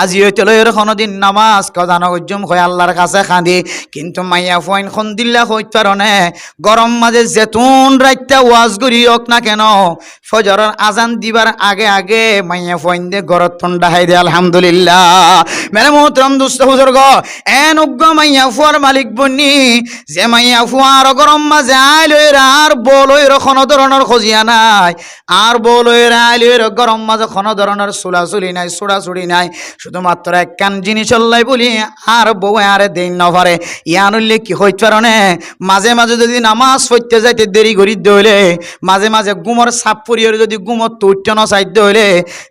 আজি হইতে লয়ের কোনদিন নামাজ কজানো উজ্জম হয় আল্লাহর কাছে খাঁদি, কিন্তু মাইয়া ফইন খন দিল্লা হইতে পারনে গরম মাঝে যেতুন রাইতে ওয়াজ করি হোক না কেন ফজরের আজান দিবার আগে আগে মাইয়া ফইন দে গরত ঠান্ডা হাই দে আলহামদুলিল্লাহ। মেরে মোহতরম দুস্থ বুজুর্গ এন উগ্র মাইয়া ফুয়ার মালিক বন্নি যে মাইয়া ফুয়ার গরম মাঝে আইলইর আর বলইর কোনো ধরনের খজিয়া নাই, আর বলইর আইলইর গরম মাঝে কোনো ধরনের চুলাচুলি নাই চুড়াচুড়ি নাই, শুধুমাত্র এক কান জিনিস লাই বলি আর বউ আরে দিন নভারে ইয়ান উল্লে কি হইতে পারে মাঝে মাঝে যদি নামাজ পড়তে যাইতে দেরি করি দইলে, মাঝে মাঝে গুমর সাপ পরিয়ে যদি গুমত উঠতে ন চাইতে হইলে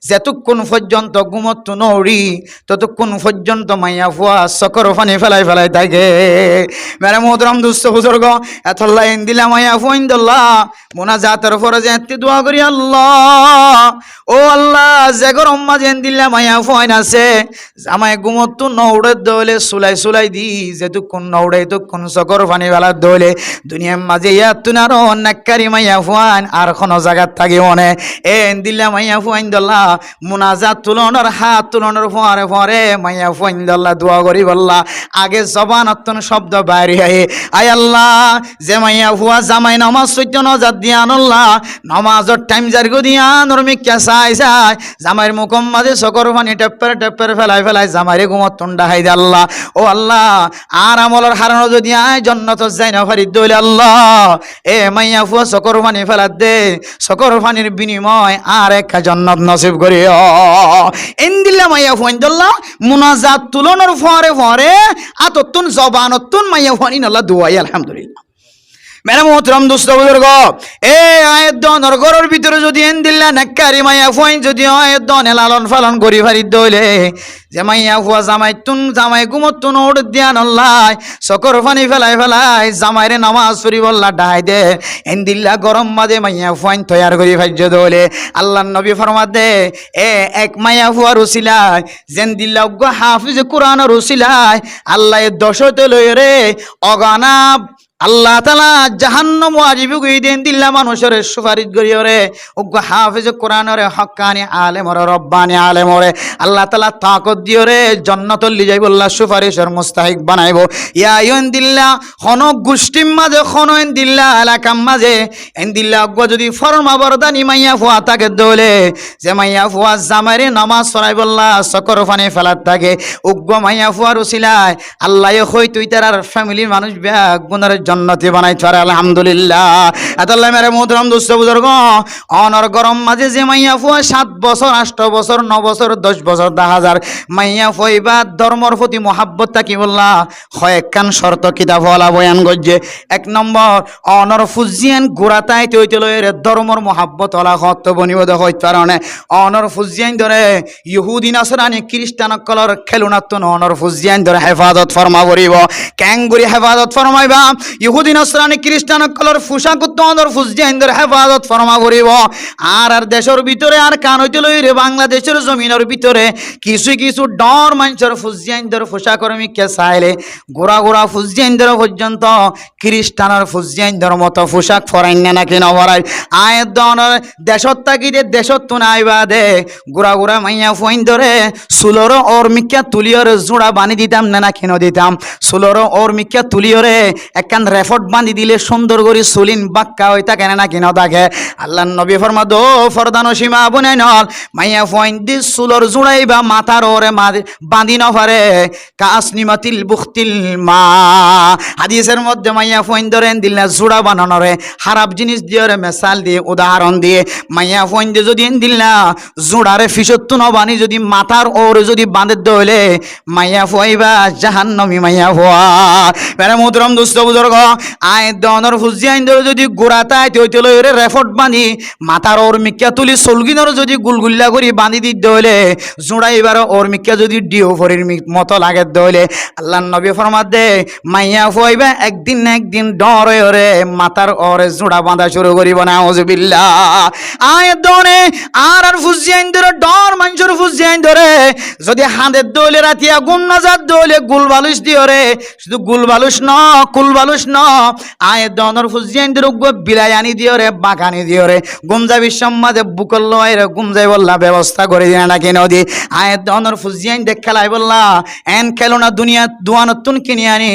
যেতক্ষণ পর্যন্ত গুমত নড়ি ততক্ষণ পর্যন্ত মাইয়া ফুয়া চকর ফানি ফেলাই ফেলাই থাকে। মেরে মোহতরম দুস্থ বুজুর্গ এতল্লা ইন দিলা মাইয়া ফুইন দল্লা মুনাজাতের পরে যে দোয়া করি আল্লাহ ও আল্লাহ যে গরম মাঝে দিল্লা মাইয়া ফুইন আছে জামাই গুমত নৌড়ে দইলে সুলাই দি যেতক্ষণ নৌড়ে ততক্ষণ চকর ফানি ফেলার দইলে দুনিয়ার মাঝে ইয়াতুনার অনেককারী মাইয়া ফুয়ান আর কোনো জায়গার থাকি মনে এ দিল্লা মাইয়া ফুইন দল্লা মুনাজাত তুলনের হাত তুলনের ফরে ফরে মাইয়া ফুইন দল্লা দোয়া করি বললা আগে জবান অত্যন শব্দ বাইরে আয় আল্লাহ যে মাইয়া ফুয়া জামাই নামাজ সত্য নজাত দিয়া আনল্লাহ নামাজের টাইম জারগো দিয়া নরমিক চাই জামাইয়ের মুখম মাঝে চকর পানি টেপ্পের ফেলাই জামাইরে ঘুমত ঠান্ডা হাই দে আল্লাহ ও আল্লাহ আর আমলের হারানো যদি আয় জন্নত যাই না ফারি দইলে আল্লাহ এ মাইয়া ফুয়া চকর পানি ফেলাত দে চকর পানির বিনিময় আর এক জন্নত নসিব করি এন্দিল্লা মাইয়া ফুয়াইন দল্লাহ মুনাজাত তুলনের ফরে ফরে আততুন জবানতুন মাইয়া ফুয়ানি আল্লাহ দুয়াই আলহামদুলিল্লাহ। মেরা মোহতরম দোস্ত বুজুর্গ, এ আয়ের দনের ঘরের ভিতরে যদি এন দিল্লা নাক্কারি মাইয়া ফুয়াইন যদি আয়ের দনে লালন পালন করি ফারি দইলে যে মাইয়া ফুয়া জামাই গুমতুন ওড় দিয়া নল্লাই চকর পানি ফেলাই ফেলাই জামাইরে নামাজ পড়ি বল্লা ডাই দে এন দিল্লা গরম মাঝে মাইয়া ফুয়াইন তৈয়ার করি ফাইজ দইলে আল্লাহ নবী ফরমা দে এ এক মাইয়া ফুয়া রুসিলাই যেন দিল্লা হাফিজ কোরআন রুসিলাই আল্লাহ দশতে লই রে অগানা আল্লাহ তালা জাহান্নাম ওয়াজিব কই দেন দিল্লা মানুষের সুপারিশ করিয়রে ওগো হাফেজ কোরআনরে হক্কানি আলেমরে রব্বানি আলেমরে আল্লাহ তালা তাকত দিয়রে জান্নাত লি যাইব আল্লাহ সুপারিশের মুস্তাহিক বানাইব ইয়া ইন দিল্লা খন গোষ্ঠীর মাঝে খন এন দিল্লা এলাকার মাঝে এন দিল্লা ওগো যদি ফরমা বরদানি মাইয়া ফুয়া তাকে দলে যে মাইয়া ফুয়া জামাইরে নামাজ পড়াই বল্লা সকর ফানে ফেলার থাকে ওগো মাইয়া ফুয়া রসিলায় আল্লাহ কই তুই তার ফ্যামিলির মানুষ বিয়া গুনার জন্নতি বানাই থারে আলহামদুলিল্লাহ। আতাল্লাহ মেরে মোহতরম দোস্ত বুজুর্গ, অনর গরম মাঝে যে মাইয়া ফুয়া 7 বছর 8 বছর 9 বছর 10 বছর 10,000 মাইয়া ফুয়াইবা ধর্মর প্রতি মহাব্বত থাকি বললা কয়েকখান শর্ত কিতাব ওয়ালা বয়ান গজ্জে। 1 নম্বর অনর ফুজিয়ান গোরাতাই তৈতে লয়ের ধর্মর মহাব্বত ওলা হত বনিবদ হইত কারণে অনর ফুজিয়ান ধরে ইহুদি নাসরানি খ্রিস্টান কলর খেলুনাত্তন অনর ফুজিয়ান ধরে হেফাজত ফরমা করিব ক্যাঙ্গুরি হেফাজত ফরমাইবা ইহুদি নাসরানি খ্রিস্টান কলর ফুসা কুত্তর ফুসজাইন্দর হেফাজত ফরমা করিব আর দেশের ভিতরে আর কান হইতে লই রে বাংলাদেশের জমিনের ভিতরে কিছু কিছু ডর মানুষের ফুসজাইন্দর ফুসা কর্মী কে চাইলে গোড়া গোড়া ফুসজাইন্দর পর্যন্ত খ্রিস্টানের ফুসজাইন্দর মতো পোশাক ফরাইন নাকি নভরাই আয়ের দনের দেশত তাকিদে দেশত তো নাইবা দে গোড়া গোড়া মাইয়া ফুয়াইন ধরে সুলর ওর মিক্কা তুলিয়র জোড়া বানি দিতাম না কেন দিতাম সুলর ওর মিক্কা তুলিয়রে একখান রেফট বান্ধি দিলে সুন্দর করে সুলিন বাক্কা হই থাকে না কিনা থাকে আল্লাহ নবী ফরমা দো ফরদান সীমা বনে নল মাইয়া ফয়েন দি সুলর জুড়াইবা মাথার ওরে বাঁধি নফারে কাসনিমাতিল বুখতিল মা হাদিসের মধ্যে মাইয়া ফয়েন ধরেন দিল্লা জুড়া বানানোরে খারাপ জিনিস দিয়ে মেসাল দিয়ে উদাহরণ দিয়ে মাইয়া ফয়েন দিয়ে যদি দিল্লা জুড়ারে ফিসত্তু ন বানি যদি মাথার ওরে যদি বাঁধে দইলে মাইয়া ফুয়াইবা জাহান্নামী মাইয়া ফুয়া মেরে মোহতরম দোস্ত বুজুর্গ আয় দনর ফুজিয়াইন ধরে যদি গোড়াতাই তৈতে লইরে রেফট বাঁধি মাথার ওর মিক্কা তুলি সলগিনর যদি গুলগুল্লা করি বাঁধি দিতে হইলে জোড়াইবার ওর মিক্কা যদি ডিও ফরির মতো লাগে দইলে আল্লাহ নবী ফরমাত দে মাইয়া ফুয়াইবা একদিন না একদিন ডর হয়ে মাথার ওরে জোড়া বাঁধা শুরু করিব না আউযুবিল্লাহ আয় দনে আর ফুজিয়াইন ধরে ডর মানুষের ফুজিয়াইন ধরে যদি হাঁদের দইলে রাতি আগুন নাজার দইলে গুল বালুস দিও রে শুধু গুল বালুস ন কুল বালুস ন আয় দনর ফুজিয়াইনদের উগ্র বিলাই আনি দিও রে বাগানি দিও রে গুমজা বিশ্বমাদে বুকল লয় রে গুমজাই বললা ব্যবস্থা করে দিনা নাকি নদী আয় দনর ফুজিয়াইন দেখ খেলাই বললা এন খেলোনা দুনিয়া দুয়ানতুন কিনে আনি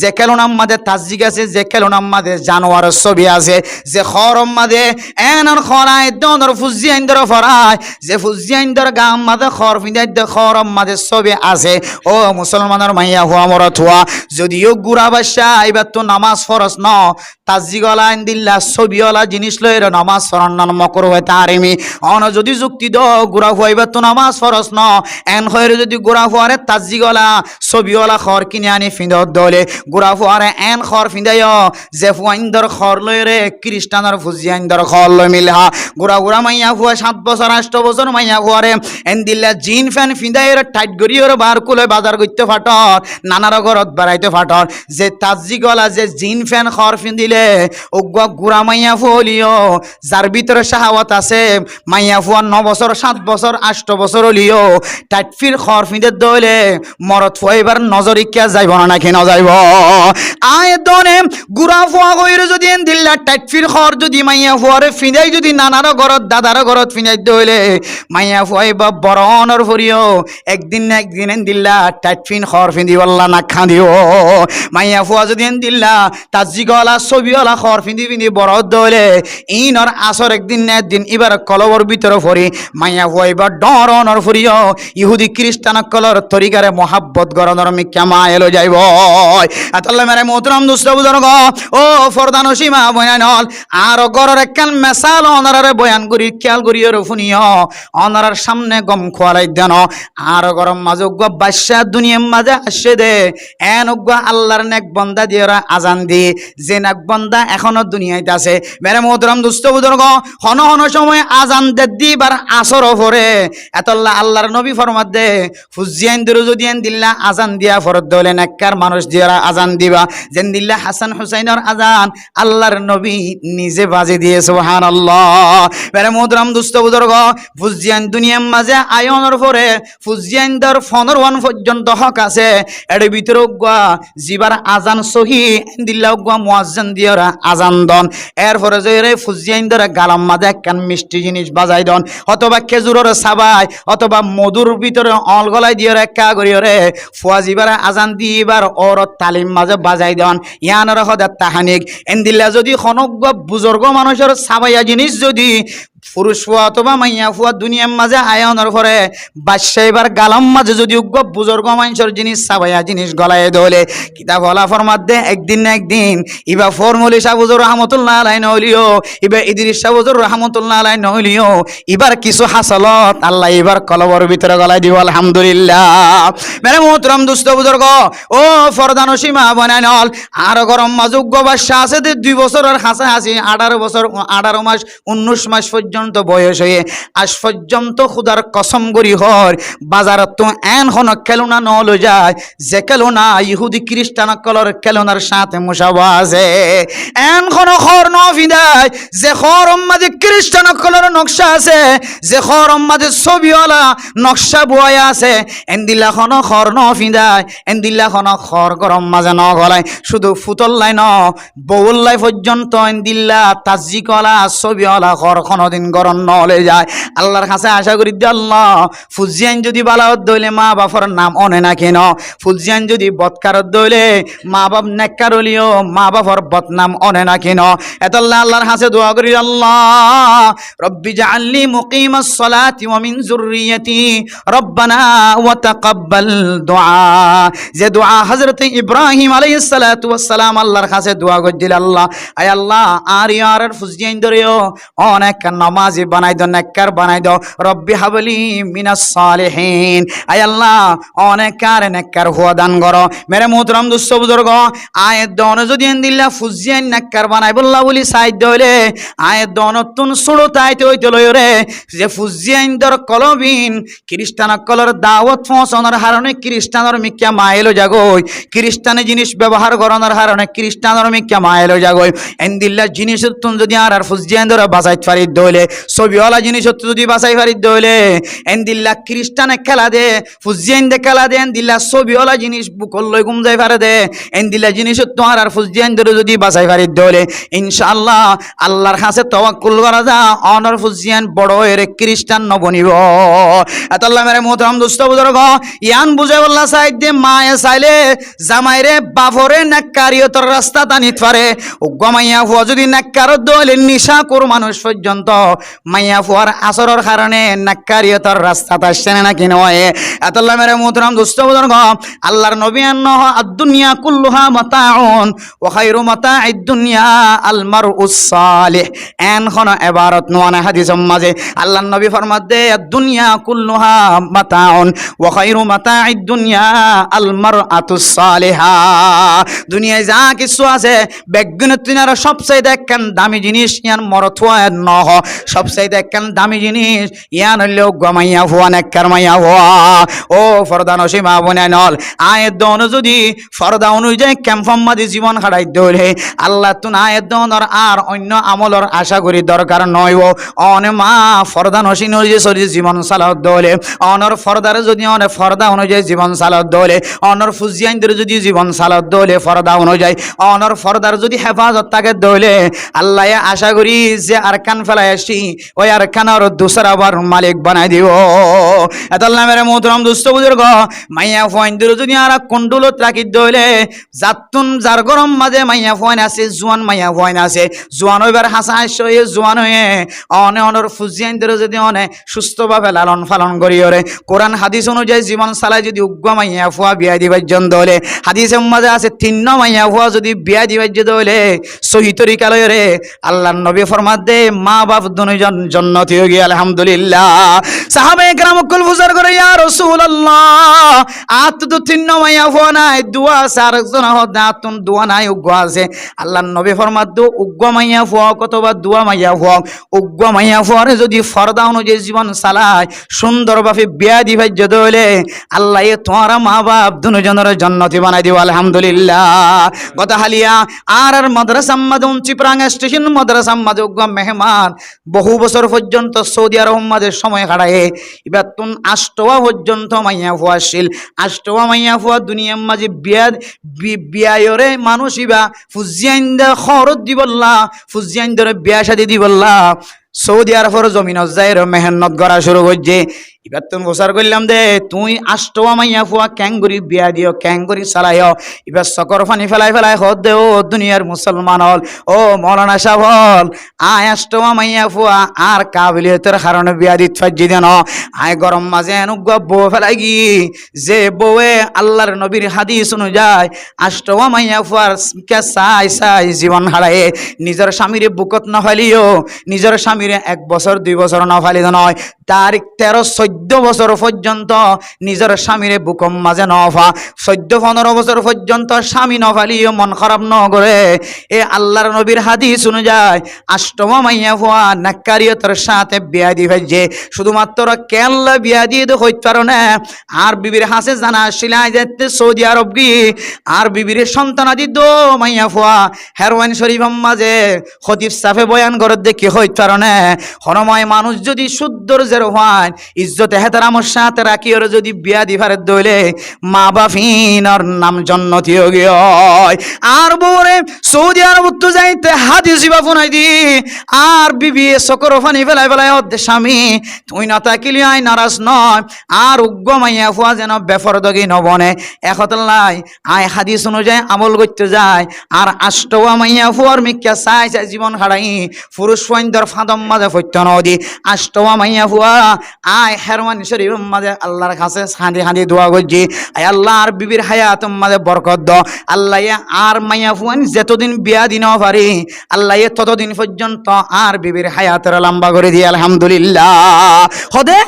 যে খেলোনার মাঝে তাজিক আছে যে খেলোনার মাঝে জানোয়ারের ছবি আছে যে খরম মাঝে এন খরায় দনর ফুজিয়াইনদের ফরায় যে ফুজিয়াইনদের গাম মাঝে খর ফিদাই দে খরম মাঝে ছবি আছে ও মুসলমানের মাইয়া হুয়া মরত হুয়া যদিও গুড়া বাসা এবার তো নামাজ ফরজ ন তাজিগলা দিল্লা ছবিওয়ালা জিনিস লই নামাজ ফরান্নান মকর হয় তারিমি অন যদি যুক্তি দ গুড়া হুয়াইবার তো নামাজ ফরজ ন এন হয়ে যদি গুড়া হুয়ারে তাজিগলা ছবিওয়ালা খর কিনে আনি ফিঁদত দলে গুড়া হুয়ারে এন খর ফিঁদাই যে ফুয়াইন্দর খর লই রে খ্রিস্টানের ফুজিয়াইন্দর খর লই মিলহা গুড়া গুড়া মাইয়া হুয়া 7 বছর 8 বছর মাইয়া হুয়ারে এন দিল্লা জিন ফ্যান ফিঁদাই টাইট গড়িয়ে বার কুলে বাজার করতে ফাটর নানার ঘরত বেড়াইতে ফাটর যে তাজিগলা যে জিন ফ্যান খর ফিঁদিলে ওগুয়া গুড়া মাইয়া ফুলিও যার ভিতরে শাহাওয়াত আছে মাইয়া ফুয়া 9 বছর 7 বছর 8 বছর হলিও টাইটফির খর ফিঁদে দইলে মরত ফুয়াইবার নজরিকা যাইব না নাকি না যাইব আয় দনে গুড়া ফুয়া কইরে যদি দিল্লা টাইটফির খর যদি মাইয়া ফুয়ারে ফিঁদাই যদি নানার ঘরত দাদার ঘরত ফিঁদাই দইলে মাইয়া ফুয়াইবা বড় অনর ফুরিও একদিন না একদিন দিল্লা টাইটফিন খর ফিঁদি বললা না খাঁদিও মাইয়া ফুয়া যদি দিল্লা তাজিগলা ছবিওয়ালা খর ফিঁদি ফিঁদি বড় দইলে ইনর আসর একদিন না একদিন এবার কলবর ভিতরে ফরি মাইয়া ফুয়াইবা ডর অনর ফুরিও ইহুদি খ্রিস্টান কলর তরিকারে মহাব্বত গরনর মিক্কা মা এলো যাইব আতাল্লাহ মেরে মোহতরম দুষ্ট বুজুর্গ ও ফরদান সীমা বয়ানল আর গরর একখান মেসাল অনারে বয়ান করি খেয়াল করি শুনিও অনার সামনে গম খোয়ালাই দেন আর গরম মাঝে উগ্র বাদশা দুনিয়ার মাঝে আসে দে এন উগ্র আল্লাহর নেক বন্দা দিয়ে আজান দি যে নেক বান্দা এখনো দুনিয়াতে আছে। মেরে মোহতরম দুস্থ বুজুর্গ, হন হন সময় আজান দিবার আসর পরে এতল্লা আল্লাহর নবী ফরমাত দে ফুজিয়ান দিরু যদি দিল্লা আজান দিয়া ফরত দলে নেককার মানুষ দিয়া আজান দিবা যেন দিল্লা হাসান হুসাইনের আজান আল্লাহর নবী নিজে বাজে দিয়ে সুবহানাল্লাহ। মেরে মোহতরম দুস্থ বুজুর্গ, ফুজিয়ান দুনিয়ার মাঝে আয়নের পরে ফুজিয়ান দর 15 পর্যন্ত হক আছে। এর ভিতরে গা জিবার আজান সহি দিল্লা গা মুয়াজ্জিন দিয়ারা আজান দন। এরপরে যে ফুজিয়ান দর গালাম মাঝে একখান মিষ্টি জিনিস বাজাই দন, অথবা খেজুরের সাবাই অথবা মধুর ভিতরে অল গলায় দিয়ে একা করিয়রে ফুয়াজিবার আজান দিবার ওর তালিম মাঝে বাজাই দন। ইয়ানোর হদার তাহানিক এন্দিল্লা যদি খনক বুজুর্গ মানুষের সাবাইয়া জিনিস যদি পুরুষ ফুয়া অথবা মাইয়া ফুয়া দুনিয়ার মাঝে আয়নের পরে বাদশা এবার গালাম মাঝে যদি বুজুর্গ মানুষের জিনিস সাবাইয়া জিনিস গলায় দলে কিতাব হলা ফরমাত দে একদিন না একদিন ইবা ফরমলি শাহ হুজুর রহমতুল্লাহ আলাইহি নহলিও ইবা ইদ্রিস শাহ হুজুর রহমতুল্লাহ আলাইহি নহলিও এবার কিছু হাসলত আল্লাহ এবার কলবর ভিতরে গলায় দিব আলহামদুলিল্লাহ। মেরে মোহতরম দুস্থ বুজুর্গ, ও ফরদানো সীমা বানাই নল আর গরম মাজুগ্য বাদশা আছে 2 বছরের হাসা হাসি 18 বছর 18 মাস 19 মাস পর্যন্ত বয়স হয়ে আজ পর্যন্ত খুদার কসম করি হর বাজারত তো এন হন খেলনা নল যায় যে খেলনা ইহুদি খ্রিস্টান কলর খেলনার সাথে মুসাবা আছে। এন হন খর ন ফিদায় যে খর মাঝে খ্রিস্টান কলর নকশা আছে, যে খর মাঝে ছবিওয়ালা নকশা বয়া আছে। এন্দিল্লা খন খর ন ফিদায় এন্দিল্লা খন খর গরম মাঝে ন গলায় শুধু ফুতল্লাই ন বউল্লাই পর্যন্ত এন্দিল্লা তাজি কলা ছবিওয়ালা খর দিন গরম নলে যায়। আল্লাহর কাছে আশা করি যে আল্লাহ ফুজিয়ান যদি বালাওত দইলে মা বাপর নাম অনে না কেন, ফুজিয়ান যদি বৎকারত দইলে মা বাপ নেককার হলিও মা বাপর বদনাম অনে না কেন। এতল্লা আল্লাহর কাছে দোয়া করি আল্লাহ রব্বি জাআলনি মুকিমাস সালাতি ওয়া মিন যুররিয়াতি রব্বানা ওয়া তাকাব্বাল দুআ। যে দোয়া হযরত ইব্রাহিম আলাইহিস সালাতু ওয়াস সালাম আল্লাহর কাছে দোয়া করছিল আল্লাহ আয় আল্লাহ আর ইয়ার ফুজিয়ান দরিও অনেক নামাজি বানাই দাও নেককার বানাই দাও রব্বি হাবলি মিনাস সালিহিন। আয় আল্লাহ অনেক কার নেককার হুয়া দান করো। মেরে মোহতরম দুস্থ বুজুর্গ, আয়ের দন যদি দিল্লা ফুজিয়ান নেককার বানাই বললা বলি সাইড হইলে আয়ের দন তুন সুড়ো তাইতে হইতে লই রে যে ফুজিয়ান দর কলবিন খ্রিস্টান কলর দাওয়াত পৌঁছানোর হারণে খ্রিস্টানের মিক্কা মাইলো জাগই, খ্রিস্টানে জিনিস ব্যবহার করানোর হারণে খ্রিস্টানের মিক্কা মাইলো জাগই। এন্দিল্লা জিনিস তুন যদি আর ফুজিয়ান দর বাঁচাই ফারি দইলে ছবিওয়ালা জিনিস যদি বাঁচাই ফারি দইলে এন্দিল্লা খ্রিস্টানে খেলা দে ফুজিয়ান দে খেলা দে এন্দিল্লা ছবিওয়ালা জিনিস বুকল লই গুম যাই পারে দে এন্দিল্লা জিনিস তোমার আর ফুজিয়ান দরে যদি বাঁচাই ফারি দইলে ইনশাআল্লাহ আল্লাহর কাছে তাওয়াক্কুল করা যা অনর ফুজিয়ান বড় এর খ্রিস্টান নবনিব। আল্লাহ মেরে মোহতরম দোস্ত বুজুর্গ ইয়ান বুঝে আল্লাহ সাইদ দে মায়ে চাইলে জামাইরে বাফরে নাক্কারিয়তর রাস্তা টানিত পারে ও গমাইয়া ফুয়া যদি নাক্কারত দইলে নিশা কোর মানুষ পর্যন্ত মাইয়া ফুয়ার আসরের কারণে নাক্কারিয়তর রাস্তাটা আসছে না কি নয়। আল্লাহ মেরে মোহতরম দোস্ত বুজুর্গ আল্লাহর নবী আন্নাহু আদ-দুনিয়া কুল্লুহা মাতাউন ওয়া খায়রু মাতা'id দুনিয়া আল মারউস সালিহ। এন খন ইবারত নোয়ানা হাদিসের মাঝে আল্লাহর নবী ফরমাত দে দুনিয়া কুল্লুহা মাতাউন ওয়া খায়রু মাতা'id দুনিয়া আল মারআতুস সালিহা। দুনিয়ায় যা কিছু আছে বেগুনতিনার সবচেয়ে দেখেন দামি জিনিস ইয়ান মরথুয়া নহ সবচেয়ে দেখেন দামি জিনিস ইয়ান হইলো গমাইয়া ফুয়া নেককার মাইয়া ফুয়া। ও ফরদা নসিমা বনে নল আয়ের দন যদি ফরদা অনুযায়ী ক্যাম্পম মাঝে জীবন হারাই দৌড়ে আল্লাহ তুন আয়ের দনর আর অন্য আমলর আশা করি দরকার নইব। অনে মা ফরদা নসিন অনুযায়ী শরীর জীবন চালাত দৌলে অনর ফরদার যদি অনেক ফরদা অনুযায়ী জীবন চালাত দৌলে অনর ফুজিয়ানদের যদি জীবন চালাত দৌলে ফরদা অনুযায়ী অনর ফরদার যদি হেফাজত থাকে দৌলে আল্লাহ আশা করি যে আরকান ফেলাই আসি ওই আরকানের দুসরাবার মালিক বানাই দিব। এতল্লা মেরে মোহতরম দুস্থ বুজুর্গ মাইয়া ফয়েন্দের যদি আর কন্ডুলত রাখি দইলে জাতুন যার গরম মাঝে মাইয়া ফয়েন আছে জোয়ান মাইয়া ফয়েন আছে জোয়ান হইবার হাসা হাস্য হয়ে জোয়ান হয়ে অনে অনর ফুজিয়ানদের যদি অনে সুস্থভাবে লালন পালন করি ওরে কোরআন হাদিস অনুযায়ী জীবন চালায় যদি উগ্র মাইয়া ফুয়া বিয়া দিবার জন্য দলে হাদিসের মাঝে আছে 3 মাইয়া ফুয়া যদি বিয়া দিবার দলে সহি তরিকা লয় রে আল্লাহর নবী ফরমাত দে মা বাপ দুইজন জান্নাতি হয়ে গিয়ে আলহামদুলিল্লাহ। সাহাবায়ে কেরাম কুল ফুজার করে ইয়া রাসূলুল্লাহ আত তো 3 মাইয়া ফুয়া নাই দোয়া সার জন হদাতুন দোয়া নাই উগ্র আছে আল্লাহ নবী ফরমাদ্দু উগ্র মাইয়া ফুয়া কতবা দুয়া মাইয়া ফুয়া উগ্র মাইয়া ফুয়ারে যদি ফরদা অনুযায়ী জীবন চালায় সুন্দরভাবে বিয়া দিবাই যদি হইলে আল্লাহ তোমার মা বাপ দুজনের জান্নাতি বানাই দিব আলহামদুলিল্লাহ। কথা হালিয়া আর মাদ্রাসা মাদুন চিপরাঙ্গা স্টেশন মাদ্রাসা মাদে উগ্র মেহমান বহু বছর পর্যন্ত সৌদি আরব মাদের সময় কাটায় এবার তুন আষ্টওয়া পর্যন্ত মাইয়া ফুয়া আসছিল আষ্টওয়া মাইয়া ফুয়া দুনিয়ার মাঝে বিয়ায়রে মানুষ ইবা ফুজিয়াইন্দা খরচ দিবল্লা ফুজিয়াইন্দরে বিয়া শাদি দিবল্লা সৌদি আরবের জমিন যাই মেহনত করা শুরু করছে। এবার তুমি প্রচার করলাম দে তুই আষ্টওয়া মাইয়া ফুয়া ক্যাঙ্গুরি বিয়া দিও ক্যাঙ্গুরি চালাইও এবার চকর ফানি ফেলাই ফেলাই হদ দে ও দুনিয়ার মুসলমান হল ও মৌলানা সাহেব হল আয় আষ্টওয়া মাইয়া ফুয়া আর কাবিলিয়তের কারণে বিয়া দিত ফাজি দেন আয় গরম মাঝে অনুগ্রহ বউ ফেলাই গি যে বউয়ে আল্লাহর নবীর হাদিস অনুযায়ী আষ্টওয়া মাইয়া ফুয়ার কে চাই চাই জীবন হারায়ে নিজের স্বামীরে বুকত না ফেলিও নিজের স্বামীরে 1 বছর 2 বছর না ফেলি নয় তার 13-14 বছর পর্যন্ত নিজের স্বামীরে বুকম মাঝে নফা 14-15 বছর পর্যন্ত স্বামী নফালিও মন খারাপ ন করে এ আল্লাহর নবীর হাদিস অনুযায়ী আষ্টমা মাইয়া ফুয়া নাক্কারিয়তের সাথে বিয়া দি ভাইজে শুধুমাত্র কেল্লা বিয়া দিয়ে তো হইতে পারো না আর বিবির হাসে জানা শিলাই যেতে সৌদি আরব গি আর বিবির সন্তানাদি দো মাইয়া ফুয়া হেরওয়ান শরীফ মাঝে খতিব সাফে বয়ান করে দেখি হইতে পারো না হরময় মানুষ যদি শুদ্ধর জেরো হয় ইজ্জত হেতারামর সাথে রাখি ওর যদি বিয়া দিভারে দইলে মা বাফিনর নাম জন্নতি গিয়ে আর বলে সৌদি আরব তো যাইতে হাদিস বা ফোনাই দি আর বিবি সকর ফানি ফেলাই ফেলাই অর্ধে স্বামী তুই না তাকিলি আয় নারাজ নয় আর উগ্র মাইয়া ফুয়া যেন বেফরদগি নবনে একতলাই আয় হাদিস অনুযায়ী আমল করতে যায় আর আষ্টওয়া মাইয়া ফুয়ার মিক্কা চাই চাই জীবন হারাই পুরুষ সৈন্দর ফাদম মাঝে ফত্য নদী আষ্টওয়া মাইয়া ফুয়া আয় হেরওয়ান শরীফ মাঝে আল্লাহর কাছে হাঁদি হাঁদি দোয়া করছি আয় আল্লাহ আর বিবির হায়াত মাঝে বরকত দ আল্লাহ আর মাইয়া ফুয়ান যতদিন বিয়া দিন পারি আল্লাহ ততদিন পর্যন্ত আর বিবির হায়াতের লম্বা করে দিয়ে আলহামদুলিল্লাহ হদে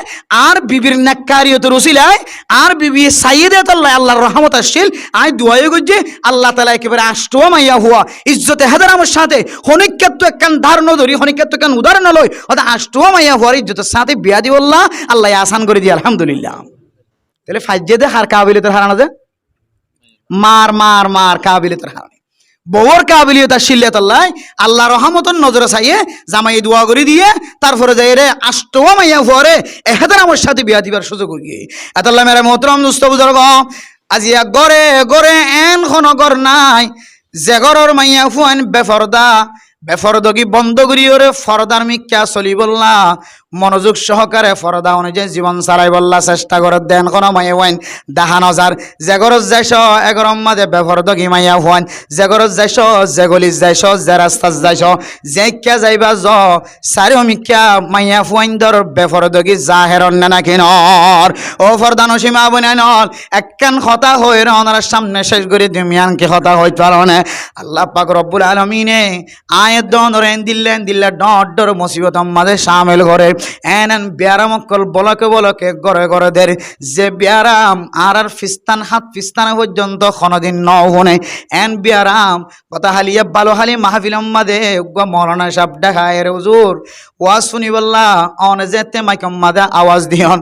আর বিবির নাক্কারিয়তের উসিলায় আর বিবি সাইয়েদাত আল্লাহর রহমত আসছিল আয় দোয়া করছি আল্লাহ তাআলা একেবারে আষ্টওয়া মাইয়া ফুয়া ইজ্জতে হেদারামের সাথে হনিকাত একখান ধারণ ধরি হনিকাত একখান উদাহরণ লয় হদে আষ্টওয়া মাইয়া ফুয়ার ইজ্জতের সাথে বিয়া দিব আল্লাহ আসান করে দিয়ে আলহামদুলিল্লাহ। তাহলে ফাইজে দে হার কাবিলিয়তের হারানো যে মার মার মার কাবিলিয়তের হারানো বউর কাবিলিয়ত আসিল্লাত আল্লাহ রহমতন নজরে চাইয়ে জামাই দোয়া করে দিয়ে তারপরে যাই রে আষ্টওয়া মাইয়া ফুয়ারে এহেদার আমার সাথে বিয়া দিবার সুযোগ গিয়ে এতাল্লাহ মেরে মোহতরম দুস্থ বুজুর্গ আজিয়া গড়ে গড়ে এন খন ঘর নাই যে ঘরের মাইয়া ফুয়ান বেফরদগি বন্ধ করি ওরে ফরদার মিক্কা চলি বললা মনোযোগ সহকারে ফরদা অনুযায়ী জীবন চালাই বললা চেষ্টা করে দেন কোনো মাইয়া হইন দাহান হাজার যে ঘরত যাইছ এগরম মাঝে বেফরদগি মাইয়া হইন যে ঘরত যাইছ যে গলিত যাইছ যে রাস্তাত যাইছ যে কে যাইবা য চারি মিক্কা মাইয়া ফুয়াইন্দর বেফরদগি জাহেরন না কিনর ও ফরদা নসীমা বনাই নল একখান কথা হয়ে ওনার সামনে শেষ করে দুমিয়ান কি কথা হইতে পারো না আল্লাহ পাক রব্বুল আলামিনে আয়াত দন দিল্লা ডর মুসিবত মাঝে শামিল করে এন বিয়ারামকল বলকে গড়ে গড়ে দের যে বিয়ারাম আর ফিস্তান হাত ফিস্তান পর্যন্ত কোনদিন নহুনে এন বিয়ারাম কথা হালিয়া বালো হালি মাহফিলম মাদে মৌলানা সাহেব দেখায় রে হুজুর ওয়াজ শুনি বললা অন যেতে মাইকম মাদে আওয়াজ দিয়ন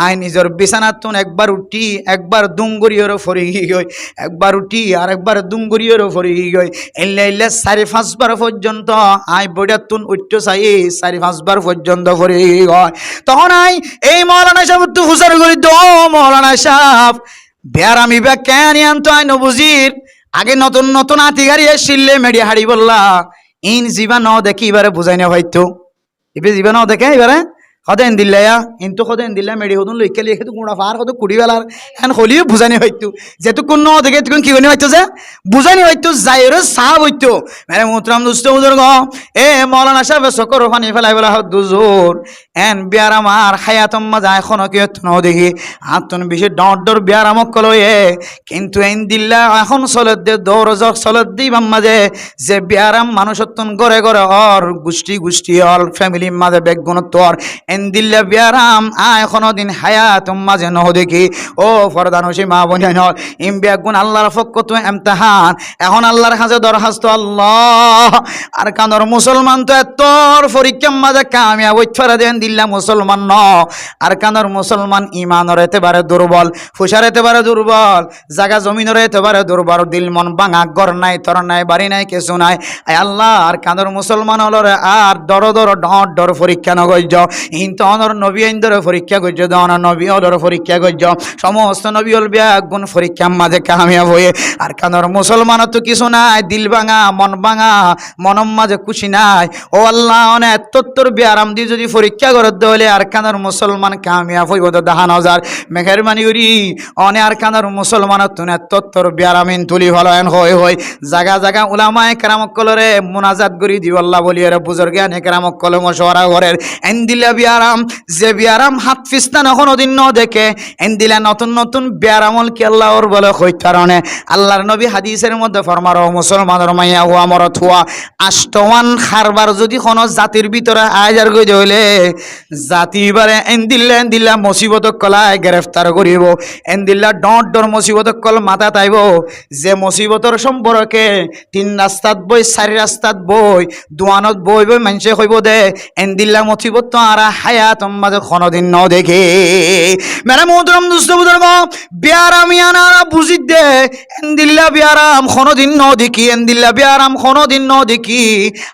আই নিজের বিছানাতুন একবার উঠি একবার দুঙ্গুরিয়র ফরি গই একবার উঠি আর একবার দুঙ্গুরিয়র ফরি গই এল্লে 4-5 বার পর্যন্ত আই বইটাতুন উঠতে চাই 4-5 বার পর্যন্ত ফরি গয় তখন আই এই মৌলানা সাহেব তো হুসার করি দো মৌলানা সাহেব বেয়ারামি বা কেন আনতো আই নবুজির আগে নতুন নতুন আতি গাড়ি এসিলে মেডিয়া হাড়ি বললা ইন জীবন দেখি এবারে বুঝাই না হয়তো এবার জীবন দেখে এবারে সদায় দিল্লা কিন্তু সদায় দিল্লা মেডি হতুন লইকে লিখে তো কোনা ফার কত কুড়ি বেলার এখন হলিও বুঝানি হয়তো যেহেতু কোন দেখে তুই কি হইতো যে বুঝানি হয়তো যাইর সাহাব হইতো মানে মোহতরম দুস্থ বুজুর্গ এ মৌলানা সাহেব সকর ফানি ফেলাই ফেলা দুজোর এন বিয়ারাম আর হায়াতম মাজা এখন কি ন দেখি আতন বেশি ডর বিয়ারামক কলয়ে কিন্তু এন দিল্লা এখন চলত দে দৌড় জক চলত দি মাঝে যে বিয়ারাম মানুষত্বন গড়ে গড়ে অর গোষ্ঠী অল ফ্যামিলির মাঝে বেগুণত্ব দিল্লা বিয়ারাম আয় কোনদিন হায়াতুম মাঝে নহ দেখি ও ফরদানুসি মা বোনেন ইমবিয়া গুণ আল্লাহর ফকত ইমতিহান এখন আল্লাহর কাছে দরখাস্ত আল্লাহ আর কানর মুসলমান তো এতর পরীক্ষার মাঝে কামিয়াব হইতে দেন দিল্লা মুসলমান ন আর কানর মুসলমান ইমানর এতেবারে দুর্বল ফুসার এতেবারে দুর্বল জায়গা জমিনের এতেবারে দুর্বল দিল মন ভাঙা ঘর নাই তর নাই বাড়ি নাই কিছু নাই আল্লাহ আর কানর মুসলমান হলরে আর দর দর ডর ডর পরীক্ষা নগর্য কিন্তু অনর নবী আইন্দর পরীক্ষা করছ অনর নবী হলর পরীক্ষা করছ সমস্ত নবী হল বিয়া গুণ পরীক্ষার মাঝে কামিয়াব হয়ে আর কানর মুসলমান তো কিছু নাই দিল ভাঙা মন ভাঙা মনম মাঝে খুশি নাই ও আল্লাহ অনেক তত্তর বিয়ারাম দিয়ে যদি পরীক্ষা করে দলে আর কানর মুসলমান কামিয়াব হইব তো দাহান হাজার মেহেরবানি করি অনে আর কানর মুসলমান তুনে তত্তর বিয়ারামিন তুলি ভালো হয় হয় জাগা জাগা উলামায়ে কেরামক কলরে মুনাজাত করি দিও আল্লাহ বলি রে বুজুর্গ জ্ঞানে কেরামক কলম মশওয়ারা করেন এন্দিলা বিয়ারাম যে বিয়ারাম হাত ফিস্তান এখনো দিন ন দেখে এন্দিলা নতুন নতুন বিয়ারামল কি আল্লাহ ওর বলে কইত কারণে আল্লাহর নবী হাদিসের মধ্যে ফরমার মুসলমানের মাইয়া হুয়া মরত হুয়া আষ্টওয়ান খারবার যদি কোনো জাতির ভিতরে আয়ার গই হইলে জাতি বারে এন্দিল্লা মুসিবত কলায় গ্রেফতার করিব এন্দিল্লা ডর ডর মুসিবত কল মাথা তাইব যে মুসিবতর সম্পর্কে 3 রাস্তাত বই 4 রাস্তাত বই দোয়ানত বই বই মানুষে কইব দে এন্দিল্লা মুসিবত তো আর হায়াত মাঝে কোনদিন ন দেখে মেরা মোহতরম দোস্ত বুজুর্গ বিয়ারামিয়ানা বুঝি দে এন্দিল্লা বিয়ারাম কোনদিন ন দেখি এন্দিল্লা বিয়ারাম কোনদিন ন দেখি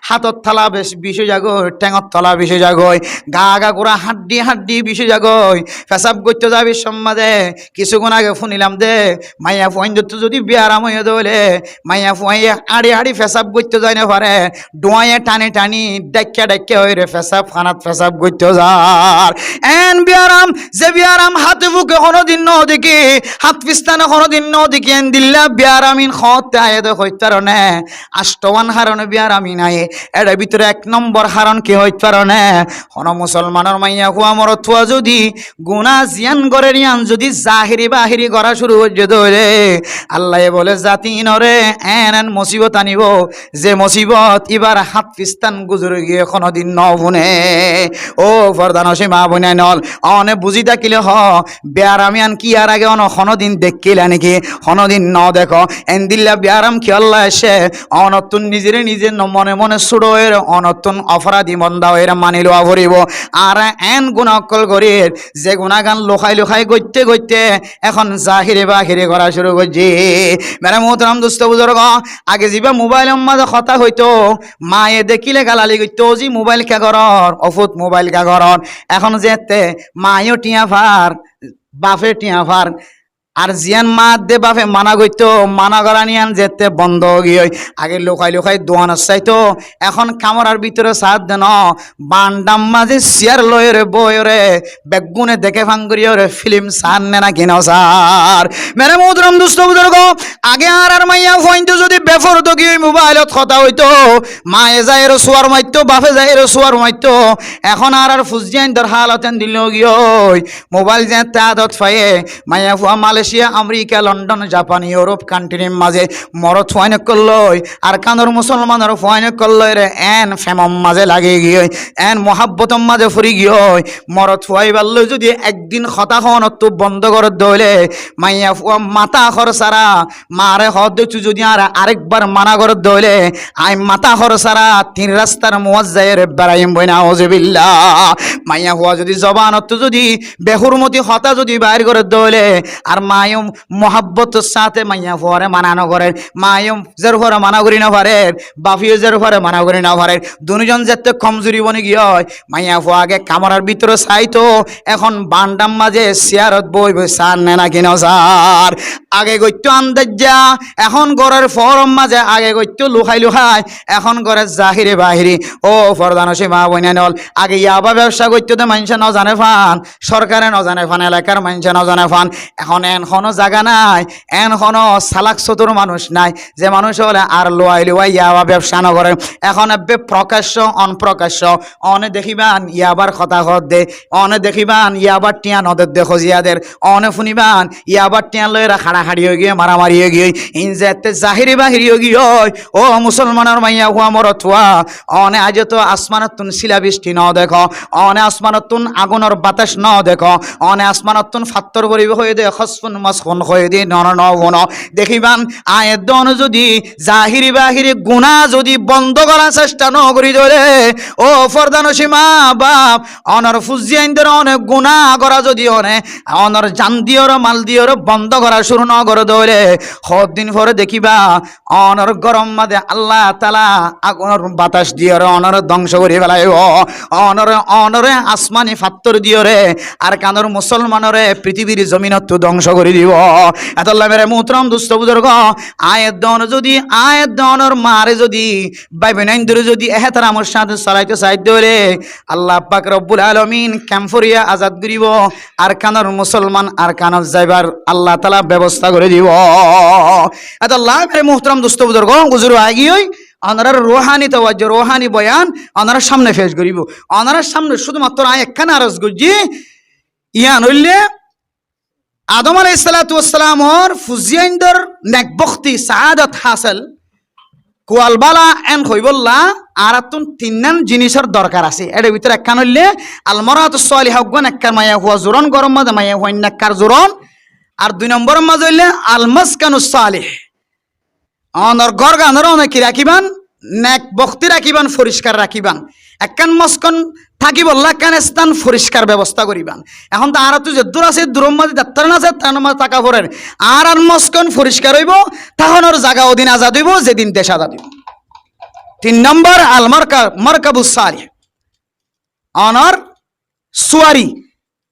হাতত থালা বেশ বিষে যাগয় টেঙত থালা বিষে যাগয় গা গা গোড়া হাড্ডি হাড্ডি বিষে যাগয় পেশাব করতে যাবি সম্মাদে কিছুক্ষণ আগে শুনিলাম দে মাইয়া ফুয়াইন যদি বিয়ারাম হয়ে দলে মাইয়া ফুয়াইয়ে আড়ি আড়ি পেশাব করতে যায় না পারে ডোয়াইয়ে টানি টানি ডাক্কা ডাক্কা হয়ে রে পেশাব খানাত পেশাব করতে যার এন বিয়ারাম যে বিয়ারাম হাতে বুকে কোনোদিন ন দেখি হাত পিস্তানে কোনোদিন ন দেখি এন দিল্লা বিয়ারামিন খতে আয়ে দে হইতারণে আষ্টওয়ান হারণে বিয়ারামিন আয়ে এর ভিতরে 1 নম্বর হারণ কি হইতারণে কোন মুসলমানের মাইয়া হুয়া মরত হুয়া যদি গুনাহ জিয়ান করে রিয়ান যদি জাহিরি বাহিরি করা শুরু হয়ে ধরে আল্লাহ বলে জাতি নরে এন মুসিবত আনিব যে মুসিবত এবার হাত পিস্তান গুজরে গিয়ে কোনোদিন ন বুনে ও ফরদান সীমা বুনে নল অনে বুঝি থাকিলে হ বিয়ারামিয়ান কি আর আগে অন কোনোদিন দেখিলে নাকি কোনোদিন ন দেখো এন্দিল্লা বিয়ারাম কি আল্লাহ এসে অনতুন নিজের নিজের মনে মনে ছুড়ো এর অনতুন অপরাধী বন্দা এর মানিল আভরিব আর এন গুণাকল করির যে গুণাগান লোখাই লোখাই গইতে গইতে এখন জাহিরে বাহিরে করা শুরু করছি মেরা মোহতরম দোস্ত বুজুর্গ আগে যিবা মোবাইলের মাঝে কথা হইতো মায়ে দেখিলে গালালি করতো জি মোবাইল কে ঘরর অফুত মোবাইল কে ঘরর এখন যেতে মায়েও টিয়া ফার বাপে টিয়া ফার আর জিয়ান মা দে বাপে মানা করতো মানা করা নিয়ান যেতে বন্ধ গিয়ে আগে লোকাই লোকাই দোয়ান চাইতো এখন কামরার ভিতরে সাথ দেন বান্ডাম মাঝে চেয়ার লয়েরে বয়রে বেগুনে দেখে ভাঙ্গুরিয়ে রে ফিল্ম সার নে না কিনা সার মেরে মোহতরম দুষ্ট বুজুর্গ আগে আর মাইয়া ফইনতো যদি বেফর তো গিয়ে মোবাইলত কথা হইতো মায়ে যায় এর সোয়ার মাইতো বাপে যায় এর সোয়ার মাইতো এখন আর ফুজিয়ান দর হালতেন দিল গিয়ে মোবাইল যে আদত ফাইয়ে মাইয়া ফুয়া Malaysia America London Japan Europe কান্ট্রির মাঝে মরত ফুয়াইনে করলই আর কানর মুসলমানের ফুয়াইনে করলই রে এন ফেমম মাঝে লাগে গিয়ে এন মহাব্বতম মাঝে ফুরি গিয়ে মরত ফুয়াই পারল যদি একদিন কথা হন তো বন্ধ করে দইলে মাইয়া ফুয়া মাথা খর সারা মারে হদ দেখছু যদি আর আরেকবার মানা করে দইলে আই মাথা খর সারা 3 রাস্তার মুয়াজ্জায়ের বেড়াইম বইনা ওজবিল্লাহ মাইয়া ফুয়া যদি জবানত যদি বেহুরমতি হতা যদি বাইর করে দইলে আর মায়ুম মোহাব্বতের সাথে মাইয়া ফুয়ারে মানানো করে মায়ুম জের ফুয়ারে মানা করি না পারে বাফিও জের ফুয়ারে মানা করি না পারে দুজন যেতে কমজোরি বনে গিয়ে মাইয়া ফুয়া আগে কামরার ভিতরে চাইতো এখন বান্ডাম মাঝে চেয়ারত বই বই সার নে না কিনা সার আগে গইতো আন্দাজ যা এখন ঘরের ফরম মাঝে আগে গইতো লুখাই লুখাই এখন ঘরের জাহিরে বাহিরি ও ফরদান সীমা বইনা নল আগে ইয়াবা ব্যবসা করতে তো মানুষে ন জানে ফান সরকারে ন জানে ফান এলাকার মানুষে ন জানে ফান এখন এন হনো জায়গা নাই, এন হনো সালাক চতুর মানুষ নাই যে মানুষ হলে আর লোয়াই লোয়াই ইয়াবা ব্যবসা নগরে। এখন এবে প্রকাশ্য অনপ্রকাশ্য অনে দেখিবান ইয়াবার কথা হদ দে, অনে দেখিবান ইয়াবার টিয়া নদের দে খজিয়াদের, অনে শুনিবান ইয়াবার টিয়া লয়েরা খাড়াখাড়ি হয়ে গিয়ে মারামারি হয়ে গিয়ে ইনজেতে জাহিরি বাহিরি হয়ে গিয়ে ও মুসলমানের মাইয়া হুয়া মরত হুয়া অনে আজ তো আসমানতুন শিলাবৃষ্টি ন দেখো, অনে আসমানতুন আগুনের বাতাস ন দেখো, অনে আসমানতুন ফাত্তর করিব হয়ে দে খসফুন মাসখুন হয়ে দে নন ন দেখিবান আয়ের দন যদি জাহিরি বাহিরি গুণা যদি বন্ধ করার চেষ্টা ন করি ধরে ও ফরদানসী মা বাপ অনর ফুজিয়াইনদের অনেক গুণা করা যদি অনর জান দিওর মাল দিওর বন্ধ করা শুরু ন করে ধরে দিন পরে দেখিবা অনর গরম মাদে আল্লাহ তালা আগুনের বাতাস দিওর অনর ধ্বংস করে ফেলাইব, অনরে আসমানি ফাত্তর দিওরে আর কানর মুসলমানরে পৃথিবীর জমিনত ধ্বংস করে দিব। এতল্লা মেরে মুহতরম দুস্থ বুজুর্গ আয়ের দন যদি আয়ের দনর মারে যদি বাইবেনাইন্দরে যদি এহেতার আমার সাথে চলাইতে চাই ধরে আল্লাহ পাক রব্বুল আলামিন ক্যাম্ফরিয়া আজাদ করিব আর কানর মুসলমান আর কানর যাইবার আল্লাহ তাআলা ব্যবস্থা করে দিব। এতল্লা মেরে মুহতরম দুস্থ বুজুর্গ হুজুর আগিয়ে অনারার রোহানি তাওয়াজ্জ রোহানি বয়ান অনারার সামনে পেশ করিব। অনারার সামনে শুধুমাত্র আয় একখানে আরজ করছি ইয়ান হইলে আদম আলাইহিস সালাতু ওয়াস সালামর ফুজিয়াইনদের নেকবখতি সাআদাত হাসিল কোয়ালবালা এন হইবল্লা আর তুন তিননান জিনিসের দরকার আছে। এর ভিতরে একখান হইলে আলমারাতুস সালিহা গুণ একখান মায়া হুয়া জোরন গরম মাঝে মায়া হুয়া নেককার জোরন, আর দুই নম্বর মাঝে হইলে আলমাসকানুস সালিহ অনর গরগানর অনেক কি রাখিবান নেক বখতি রাখিবান পরিষ্কার রাখিবান একখান মস্কন থাকিব লাখান স্থান পরিষ্কার ব্যবস্থা করিবান। এখন তো আর তুই যে দূর আছে দূর মাঝে ডাক্তার আছে তার মাঝে টাকা পড়েন আর আর মস্কন পরিষ্কার হইব তখন ওর জায়গা ওদিন আজাদ হইব যেদিন দেশ আজাদ হইব। 3 নম্বর আল মারকাবুস সালিহ অনর সুয়ারি,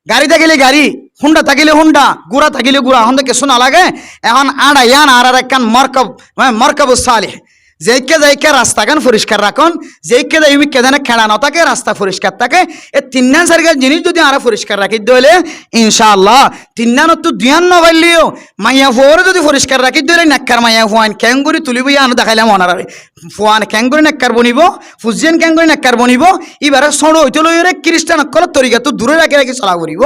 গাড়ি থাকিলে গাড়ি, হুন্ডা থাকিলে হুন্ডা, গুড়া থাকিলে গুড়া, এখন তো কিছু না লাগে। এখন আড়া ইয়ান আর একখান মারকাবুস সালিহ যেইকে যাইকে রাস্তাখান পরিষ্কার রাখুন, যেইকে যাই কেদানে খেড়া ন থাকে রাস্তা পরিষ্কার থাকে। এই 3-4 জিনিস যদি আরো পরিষ্কার রাখি দিলে ইনশাআল্লাহ 3 তো 2 ন পাইলেও মাইয়া ফুয়ারে যদি পরিষ্কার রাখি দিলে নেককার মাইয়া ফুয়ান ক্যাঙ্গুরি তুলিব আনো দেখাইলাম অনারে ফুয়ান ক্যাঙ্গুরি নেককার বনিব ফুজিয়ান ক্যাঙ্গুরি নেককার বনিব। এবারে সড়ো হইতে লইরে খ্রিস্টান অকল তরিকা তো দূরে রাখি রাখি চলা করিব।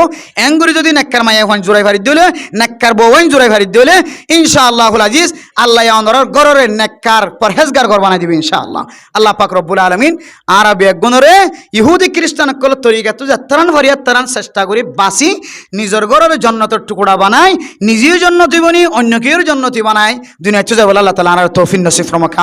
এঙ্গুরি যদি নেককার মাইয়া ফুয়ান জোড়াই ফারি দিলে নেককার বউয়াইন জোড়াই ফারি দিলে ইনশাআল্লাহুল আজিজ আল্লাহ অনরের গররে নেককার পরহেজগার ঘর বানাই দিবে ইনশাআল্লাহ। আল্লাহ পাক রব্বুল আলামিন আরবি একগুণরে ইহুদি খ্রিস্টান অকল তরিকা তো যাত্রান ভরিয়া তারান চেষ্টা করি বাসি নিজের গররে জন্নতের টুকরা বানাই, নিজেও জন্নতি বনি অন্য কেউ জন্নতি বানায় দুনিয়া চুজা বলে আল্লাহ তাআলা আর তৌফিক নসিব ফরমাক।